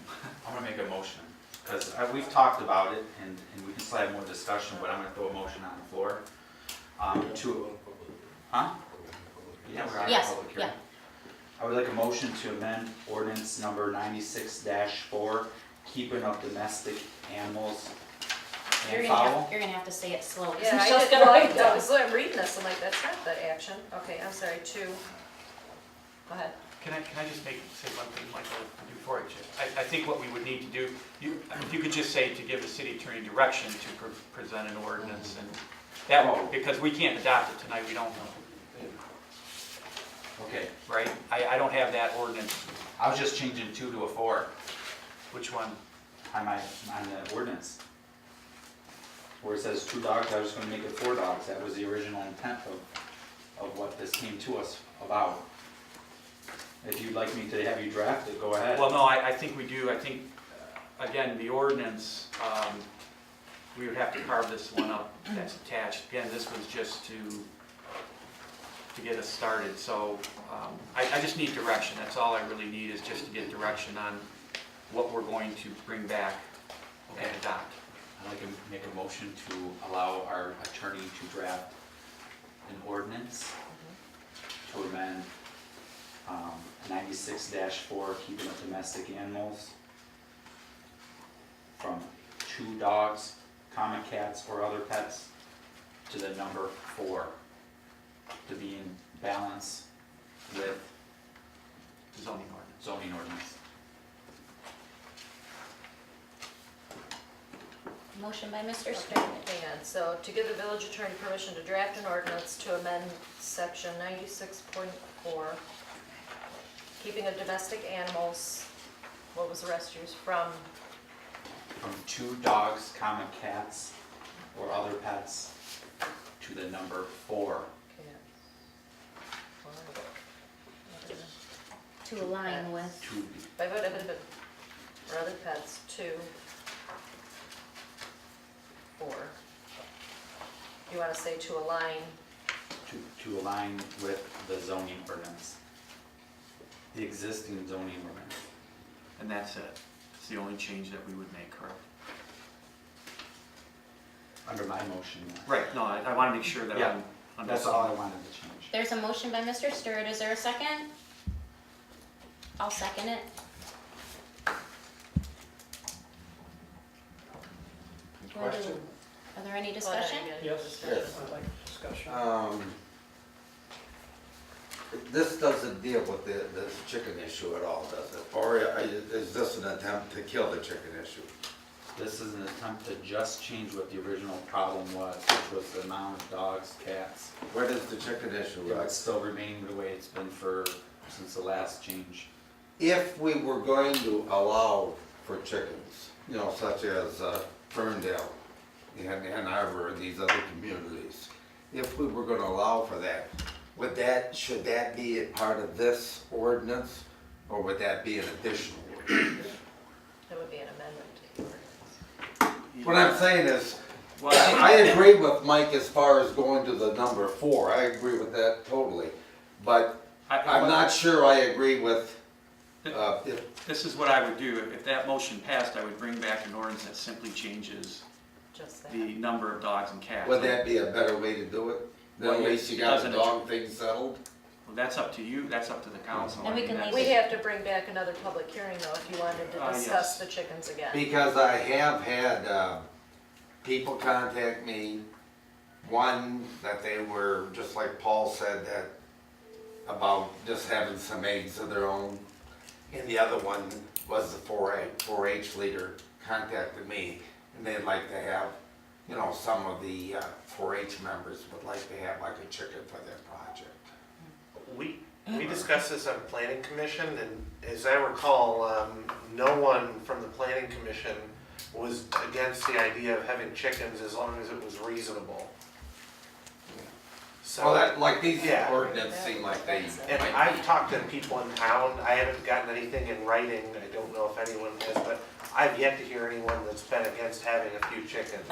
I'm gonna make a motion, because we've talked about it, and we can still have more discussion, but I'm gonna throw a motion on the floor. Huh? Yeah, we're on a Yes, public hearing. I would like a motion to amend ordinance number 96-4, keeping of domestic animals and fowl. You're gonna have to say it slow. 'cause Yeah, I Michelle's didn't gonna know, write I was reading this, I'm like, that's not the action. Okay, I'm sorry, 2. Go ahead. Can I just say one thing, Michael, before I think what we would need to do, if you could just say to give the city attorney direction to present an ordinance, and that won't, because we can't adopt it tonight, we don't know. Okay, right? I don't have that ordinance. I was just changing 2 to a 4 Which one? on the ordinance. Where it says 2 dogs, I was just gonna make it 4 dogs. That was the original intent of what this came to us about. If you'd like me to have you draft it, go ahead. Well, no, I think we do. I think, again, the ordinance, we would have to carve this one up that's attached. Again, this was just to get us started. So I just need direction. That's all I really need, is just to get direction on what we're going to bring back and adopt. I'd like to make a motion to allow our attorney to draft an ordinance to amend 96-4, keeping of domestic animals, from 2 dogs, common cats, or other pets, to the number 4, to be in balance with Zoning ordinance. zoning ordinance. Motion by Mr. Stern. Hang on, so to give the village attorney permission to draft an ordinance to amend section 96.4, keeping of domestic animals, what was the rest used, from, From 2 dogs, common cats, or other pets, to the number 4. To align with. To or other pets, to 4. You want to say to align, to align with the zoning ordinance, the existing zoning ordinance. And that's it. It's the only change that we would make, correct? Under my motion. yes. Right, no, I want to make sure that Yeah, I'm. That's all I wanted to change. There's a motion by Mr. Stewart. Is there a second? I'll second it. Question? Are there any discussion? Yes, Yes. I'd like discussion. This doesn't deal with the chicken issue at all, does it? Or is this an attempt to kill the chicken issue? This is an attempt to just change what the original problem was, which was the amount of dogs, cats. What is the chicken issue, It would Rex? still remain the way it's been since the last change. If we were going to allow for chickens, you know, such as Ferndale and Ann Arbor and these other communities, if we were gonna allow for that, should that be a part of this ordinance, or would that be an additional ordinance? that would be an amendment to the ordinance. What I'm saying is, Well, I agree with Mike as far as going to the number 4, I agree with that totally. But I'm not sure I agree with, if, This is what I would do. If that motion passed, I would bring back an ordinance that simply changes Just that. the number of dogs and cats. would that be a better way to do it? Then at Well, least you it got the doesn't- dog thing settled? Well, that's up to you, that's up to the council. And we I mean, can that's- leave We'd have to bring back another public hearing though, if you wanted to Yes. discuss the chickens again. Because I have had people contact me, one, that they were, just like Paul said, that about just having some eggs of their own. And the other one was the 4-H leader contacted me, and they'd like to have, you know, some of the 4-H members would like to have like a chicken for their project. We discussed this on planning commission, and as I recall, no one from the planning commission was against the idea of having chickens as long as it was reasonable. So. Well, that, like these Yeah. ordinances seem like they And might I've be. talked to people in town, I haven't gotten anything in writing, I don't know if anyone has, but I've yet to hear anyone that's been against having a few chickens.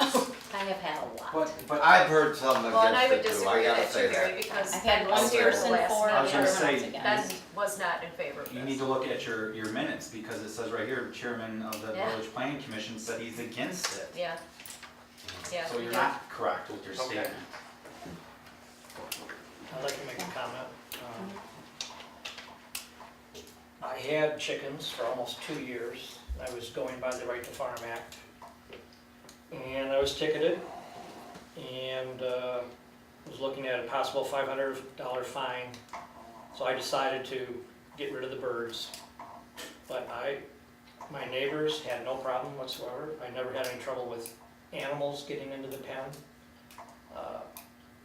I have had a lot. But I've heard some Well, and I would against it too, disagree I with gotta that say too, Gary, that. because I've had Ben one was here the person last for, night. I was gonna everyone else say, against. Ben was not in favor of You this. need to look at your minutes, because it says right here, chairman of the Yeah. village planning commission said he's against it. Yeah. Yeah. So you're yeah. not correct with your Okay. statement. I'd like to make a comment. I had chickens for almost 2 years. I was going by the Right to Farm Act. And I was ticketed and was looking at a possible $500 fine. So I decided to get rid of the birds. But my neighbors had no problem whatsoever. I never had any trouble with animals getting into the pen.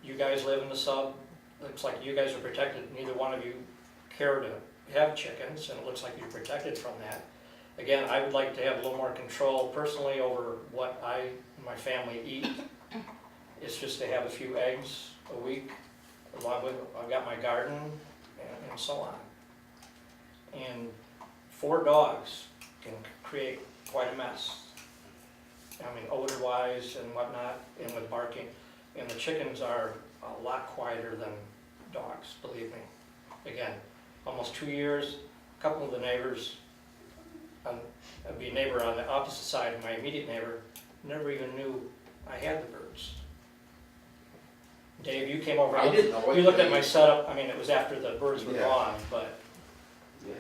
You guys live in the sub. Looks like you guys are protected. Neither one of you care to have chickens, and it looks like you're protected from that. Again, I would like to have a little more control personally over what I and my family eat. It's just to have a few eggs a week, along with, I've got my garden and so on. And 4 dogs can create quite a mess. I mean, odor-wise and whatnot, and with barking. And the chickens are a lot quieter than dogs, believe me. Again, almost 2 years, a couple of the neighbors, I'd be a neighbor on the opposite side of my immediate neighbor, never even knew I had the birds. Dave, you came over. I didn't know it. You looked at my setup, I mean, it was after the birds were Yeah. gone, but, Yeah.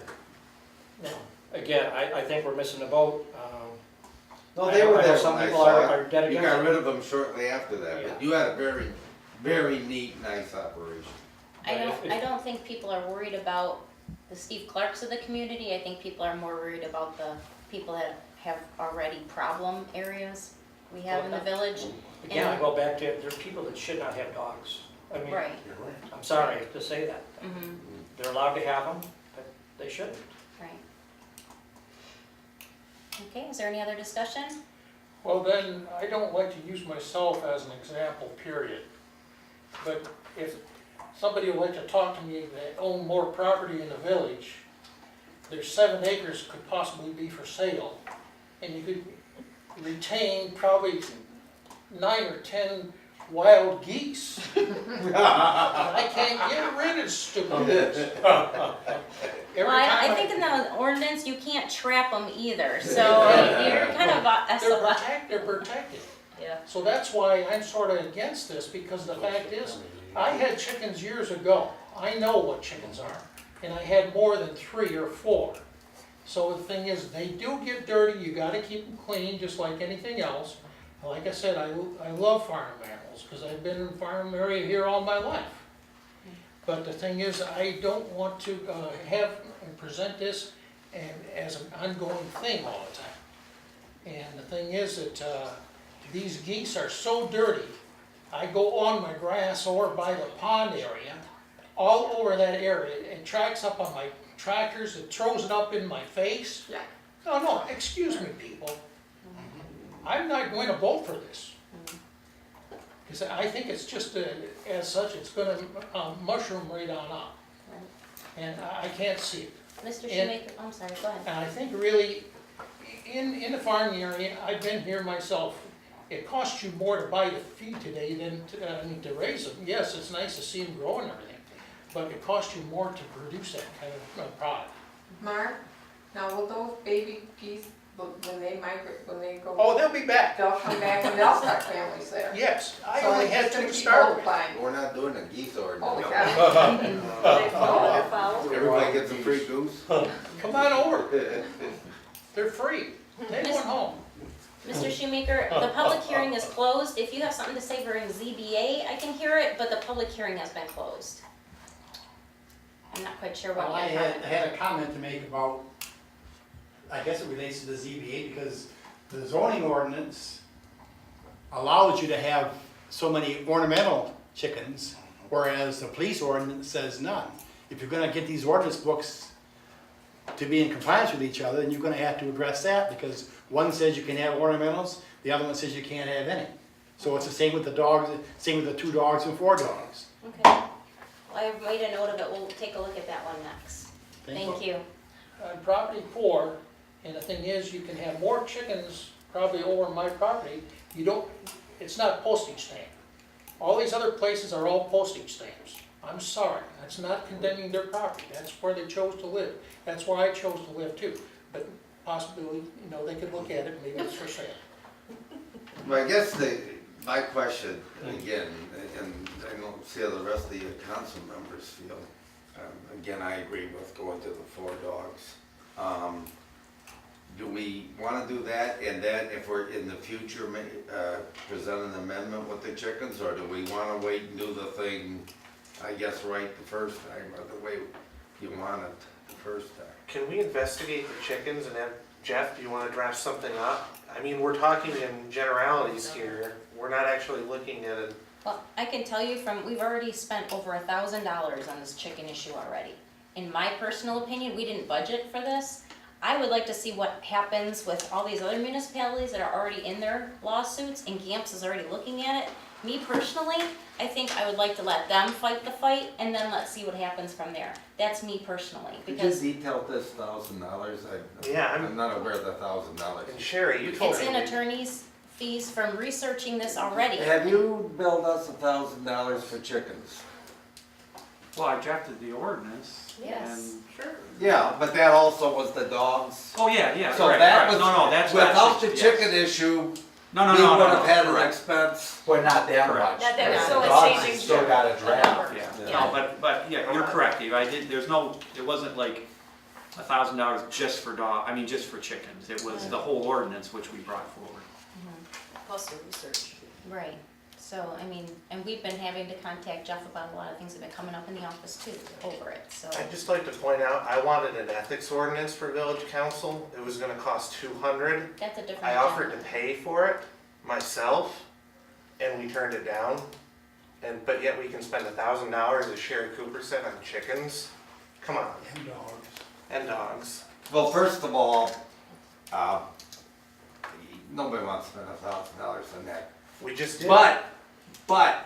you know, again, I think we're missing the boat. No, they were I know there some when I people saw are it. dead You against got it. rid of them shortly after that, Yeah. but you had a very, very neat, nice operation. I don't think people are worried about the Steve Clarks of the community. I think people are more worried about the people that have already problem areas we have in the village. Again, I go back to, there's people that should not have dogs. I mean, Right. I'm sorry to say that. Mm-hmm. They're allowed to have them, but they shouldn't. Right. Okay, is there any other discussion? Well, then, I don't like to use myself as an example, period. But if somebody would like to talk to me that own more property in the village, their 7 acres could possibly be for sale. And you could retain probably 9 or 10 wild geese. I can't get rid of stupid things. Well, I think in the ordinance, you can't trap them either, so you're kind of, They're protected. Yeah. So that's why I'm sort of against this, because the fact is, I had chickens years ago. I know what chickens are, and I had more than 3 or 4. So the thing is, they do get dirty, you gotta keep them clean, just like anything else. Like I said, I love farm animals, because I've been in the farm area here all my life. But the thing is, I don't want to have and present this as an ongoing thing all the time. And the thing is that these geese are so dirty, I go on my grass or by the pond area, all over that area, it tracks up on my tractors, it throws it up in my face. Yeah. No, excuse me, people. I'm not going to vote for this. Because I think it's just, as such, it's gonna mushroom right on up. And I can't see it. Mr. Shoemaker, I'm sorry, go ahead. And I think really, in the farming area, I've been here myself, it costs you more to buy the feed today than to raise them. Yes, it's nice to see them grow and everything, but it costs you more to produce that kind of product. Mark, now will those baby geese, when they migrate, when they go? Oh, they'll be back. They'll come back and they'll start families there. Yes, I So only it's had just gonna 2 to keep start with. multiplying. We're not doing a geese ordinance. Holy cow. They follow their fowl. Everybody gets a free goose? Come on over. They're free. Take one home. Mr. Shoemaker, the public hearing is closed. If you have something to say during ZBA, I can hear it, but the public hearing has been closed. I'm not quite sure what Well, I your comment had a comment to make about, I guess it relates to the ZBA, because the zoning ordinance allows you to have so many ornamental chickens, whereas the police ordinance says none. If you're gonna get these ordinance books to be in compliance with each other, then you're gonna have to address that, because one says you can have ornamentals, the other one says you can't have any. So it's the same with the dogs, same with the 2 dogs and 4 dogs. Okay. Well, I've made a note of it. We'll take a look at that one next. Thank you. On property 4, and the thing is, you can have more chickens probably over my property. You don't, it's not postage stamp. All these other places are all postage stamps. I'm sorry, that's not condemning their property. That's where they chose to live. That's where I chose to live too. But possibly, they could look at it, maybe it's for sale. Well, I guess my question, again, and I don't see how the rest of the council members feel. Again, I agree with going to the 4 dogs. Do we want to do that, and then if we're in the future, present an amendment with the chickens, or do we want to wait and do the thing, I guess, right the first time, or the way you want it the first time? Can we investigate the chickens and have, Jeff, do you want to draft something up? I mean, we're talking in generalities here. We're not actually looking at it. Well, I can tell you we've already spent over $1,000 on this chicken issue already. in my personal opinion, we didn't budget for this. I would like to see what happens with all these other municipalities that are already in their lawsuits, and GAMPS is already looking at it. Me personally, I think I would like to let them fight the fight, and then let's see what happens from there. That's me personally, Could you because detail this $1,000? Yeah, I'm not aware of the $1,000. And Sherry, you told it's me. in attorney's fees from researching this already. Have you billed us $1,000 for chickens? Well, I drafted the ordinance. Yes. and- Sure. Yeah, but that also was the dogs. Oh, yeah, So right, that right. was, No, that's. without the yes. chicken issue, No, we no, would have had an correct. expense. But not that Correct. much. Not that much, because so the it's dogs changing still got a draft. Yeah, Yeah. no, but, yeah, you're correct, Dave, I did, there's no, it wasn't like $1,000 just for just for chickens. It was the whole ordinance which we brought forward. Plus the research. Right, so, I mean, and we've been having to contact Jeff about a lot of things that have been coming up in the office too, over it, so. I'd just like to point out, I wanted an ethics ordinance for village council. It was gonna cost $200. That's a different. I offered to agenda. pay for it myself, and we turned it down. But yet we can spend $1,000, as Sherry Cooper said, on chickens. Come on, And dogs. and dogs. Well, first of all, nobody wants to spend $1,000 on that. We just did. But,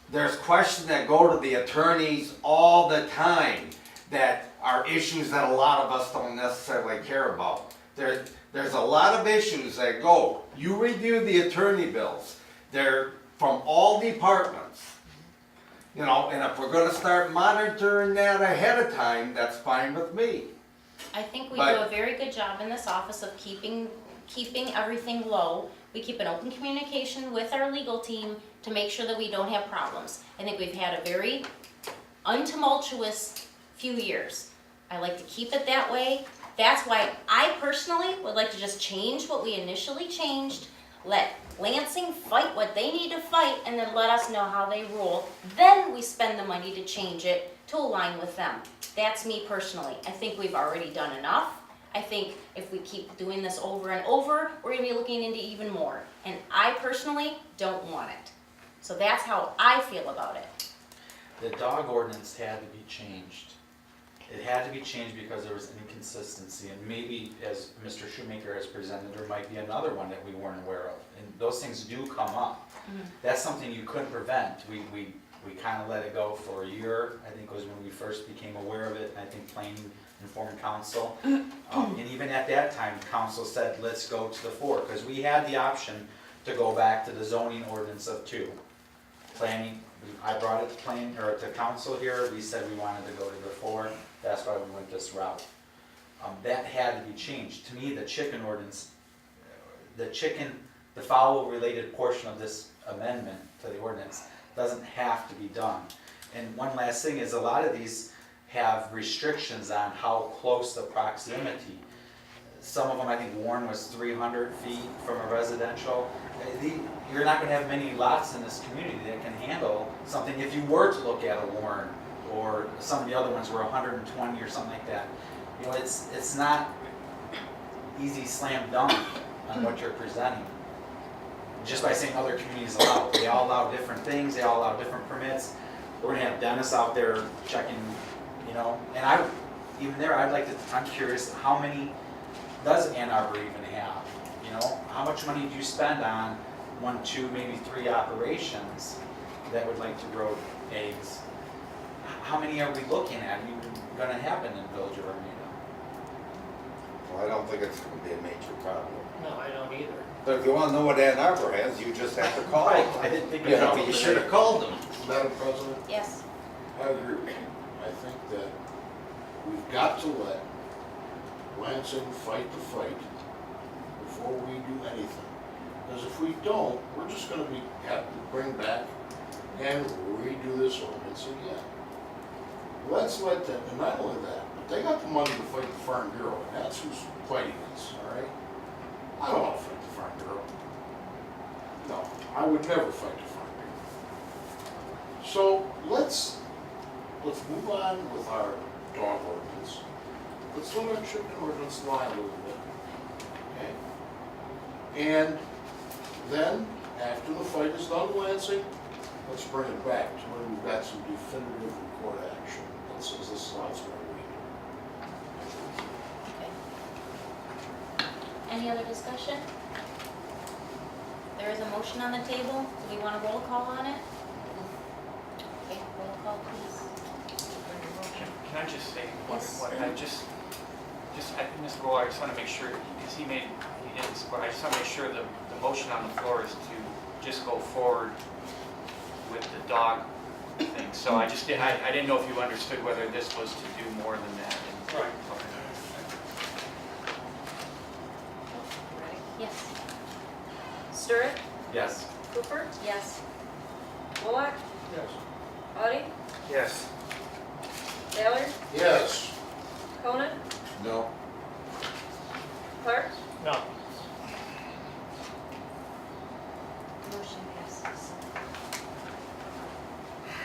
there's questions that go to the attorneys all the time that are issues that a lot of us don't necessarily care about. There's a lot of issues that go, you review the attorney bills, they're from all departments. You know, and if we're gonna start monitoring that ahead of time, that's fine with me. I think we But- do a very good job in this office of keeping everything low. We keep an open communication with our legal team to make sure that we don't have problems. I think we've had a very untumultuous few years. I like to keep it that way. That's why I personally would like to just change what we initially changed, let Lansing fight what they need to fight, and then let us know how they rule. Then we spend the money to change it to align with them. That's me personally. I think we've already done enough. I think if we keep doing this over and over, we're gonna be looking into even more. And I personally don't want it. So that's how I feel about it. The dog ordinance had to be changed. It had to be changed because there was inconsistency, and maybe, as Mr. Shoemaker has presented, there might be another one that we weren't aware of. And those things do come up. That's something you couldn't prevent. We kind of let it go for a year, I think was when we first became aware of it, I think planning informed council. And even at that time, council said, let's go to the 4, because we had the option to go back to the zoning ordinance of 2. Planning, I brought it to planning, or to council here, we said we wanted to go to the 4, that's why we went this route. That had to be changed. To me, the chicken ordinance, the fowl-related portion of this amendment to the ordinance doesn't have to be done. And one last thing is, a lot of these have restrictions on how close the proximity. Some of them, I think Warren was 300 feet from a residential. You're not gonna have many lots in this community that can handle something if you were to look at a Warren, or some of the other ones were 120 or something like that. You know, it's not easy slam dunk on what you're presenting. Just by saying other communities allow, they all allow different things, they all allow different permits. We're gonna have Dennis out there checking, you know, and I'm curious, how many does Ann Arbor even have? You know, how much money do you spend on 1, 2, maybe 3 operations that would like to grow eggs? How many are we looking at even gonna happen in Village of Armada? Well, I don't think it's gonna be a major problem. No, I don't either. But if you wanna know what Ann Arbor has, you just have to call Right, them. I didn't think You of know, that. you should have called them. Madam President, Yes. I agree with you. I think that we've got to let Lansing fight the fight before we do anything. Because if we don't, we're just gonna have to bring back and redo this ordinance again. Let's let them, and not only that, but they got the money to fight the Farm Bureau, and that's who's fighting this, all right? I don't wanna fight the Farm Bureau. No, I would never fight the Farm Bureau. So let's move on with our dog ordinance. Let's let our chicken ordinance lie a little bit, okay? And then, after the fight is done in Lansing, let's bring it back to when we've got some definitive court action that says this is responsibility. Okay. Any other discussion? There is a motion on the table. Do we want a roll call on it? Okay, roll call, please. Can I just say, what, Yes. I just, Mr. Roller, I just want to make sure, because he didn't support, I just want to make sure the motion on the floor is to just go forward with the dog thing. So I didn't know if you understood whether this was to do more than that. Right. Okay. Yes. Sturrick, Yes. Cooper, Yes. Bullock, Yes. Audi, Yes. Ballard, Yes. Conan, No. Clark, No. Motion passes.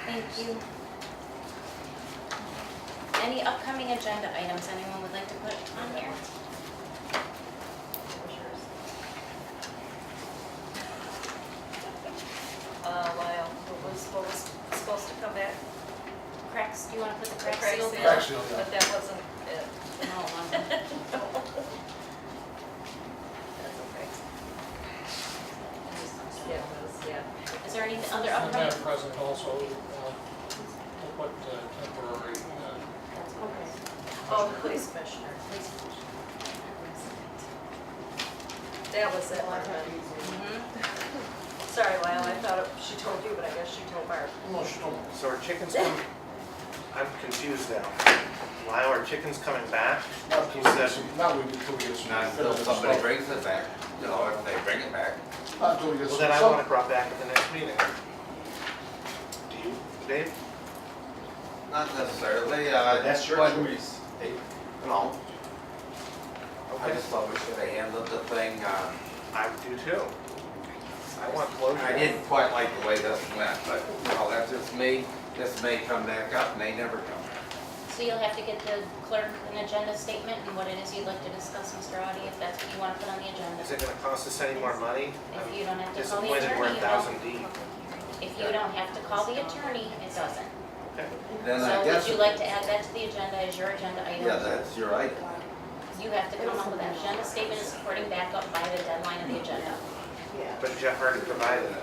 Thank you. Any upcoming agenda items anyone would like to put on here? Lyle, what was supposed to come back? Cracks, do you want to put the crack Crack seal seal. bill? Crack seal, yeah. But that wasn't it. No, it wasn't. That's okay. Yeah, it was, yeah. Is there any other upcoming? Madam President, also, we'll put temporary, Oh, the police commissioner. That was it, Martha. Sorry, Lyle, I thought she told you, but I guess she told Barb. So are chickens coming, I'm confused now. Lyle, are chickens coming back? Not till we get some, not until we get some. Not until somebody brings it back, you know, if they bring it back. Not until we get Well, some. then I want it brought back at the next meeting. Do you, Dave? Not necessarily, That's your but, choice. you know, I just thought we should have handled the thing, I do too. I want closure. I didn't quite like the way this went, but, you know, that's just me. This may come back up, may never come back. So you'll have to get the clerk an agenda statement and what it is you'd like to discuss, Mr. Audi, if that's what you want to put on the agenda. Is it gonna cost us any more money? If you don't have to call the Disappointed we're attorney, you a thousand don't. deep. If you don't have to call the attorney, it doesn't. Okay. Then So I would guess, you like to add that to the agenda as your agenda item? yeah, that's your item. You have to come up with an agenda statement and supporting backup by the deadline of the agenda. But Jeff already provided it.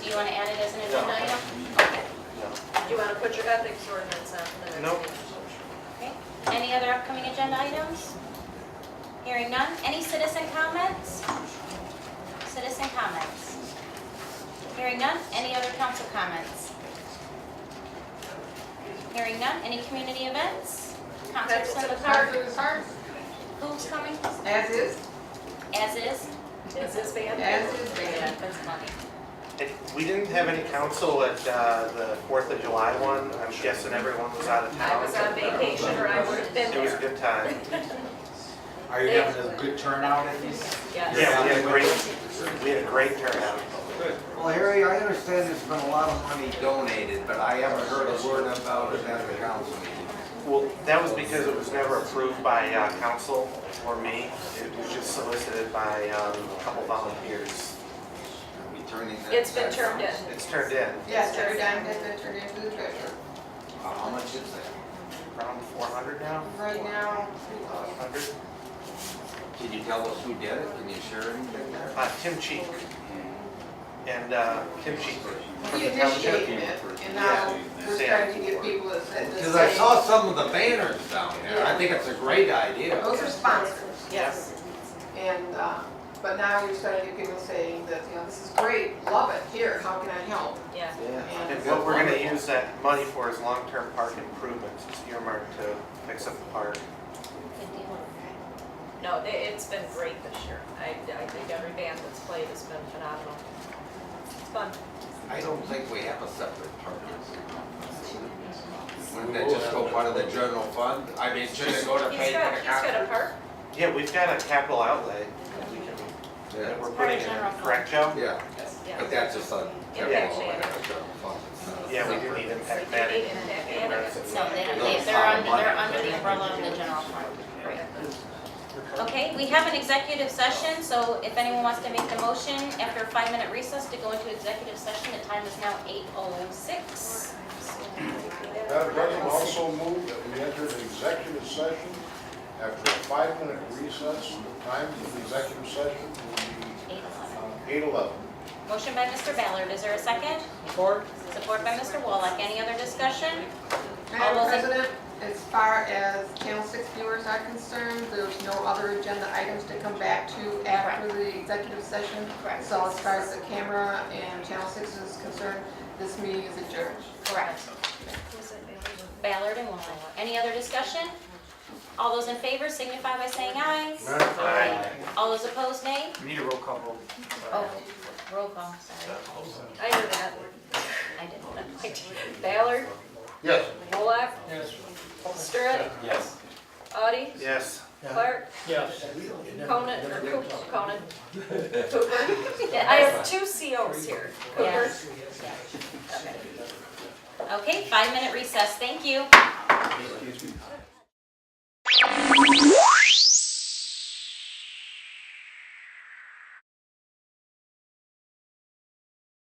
Do you want to add it as an agenda item? Okay. Do you want to put your ethics ordinance on for the next Nope. meeting? Okay. Any other upcoming agenda items? Hearing none. Any citizen comments? Citizen comments? Hearing none. Any other council comments? Hearing none. Any community events? Concerts in the park? Who's coming? As is, As is? Is this band? as is band. That's funny. We didn't have any council at the 4th of July one. I'm guessing everyone was out of I town. was on vacation or I would have been It was a there. good time. Are you having a good turnout at least? Yes. Yeah, we had a great turnout. Good. Well, Harry, I understand there's been a lot of money donated, but I haven't heard a word about it at the council meeting. Well, that was because it was never approved by council or me. It was just solicited by a couple volunteers. Are we turning that? It's been turned in. It's turned in, Yes, every dime has been turned into the treasurer. How much is that? around 400 now, Right now, 500. Can you tell us who did it? Can you share anything there? Tim Cheek. And Tim Cheek from we the township. initiated it, and now we're starting to get people that said the Because I same. saw some of the banners down there. I think it's a great idea. Those are sponsors, Yes. and, but now you're starting to get people saying that, you know, this is great, love it, here, how can I help? Yeah. And what we're gonna use that money for is long-term park improvements. It's earmarked to fix up the park. Good deal. No, it's been great this year. I think every band that's played has been phenomenal. It's fun. I don't think we have a separate park. Wouldn't that just go part of the general fund? I mean, should it go to pay for the He's got a concert? park. Yeah, we've got a capital outlay that we can, Yeah. that we're putting in, correct, Joe? Yeah, Yeah. but that's just a Impact general fee. fund. Yeah, we do need impact Like you need management. an impact No, they're under the umbrella of the general fund. Okay, we have an executive session, so if anyone wants to make the motion after a 5-minute recess to go into executive session to talk time is now 8:06. Madam President, also move that we enter an executive session after a 5-minute recess. The time of the executive session will be 8:11. Motion by Mr. Ballard, is there a second? Support? Support by Mr. Wallach, any other discussion? All Madam those in- President, as far as Channel 6 viewers are concerned, there's no other agenda items to come back to after the executive session. Correct. So as far as the camera and Channel 6 is concerned, this meeting is adjourned. Correct. Ballard and Wallach. Any other discussion? All those in favor signify by saying aye. Aye. All those opposed, nay. We need a roll call vote. Oh, roll call, sorry. I heard that. I didn't. Ballard, Yes. Wallach, Yes. Stirrup, Yes. Audi, Yes. Clark, Yes. Conan, or Conan. Cooper. Yeah, I have two COs here. Cooper. Yes. Okay, 5-minute recess, thank you. Excuse me.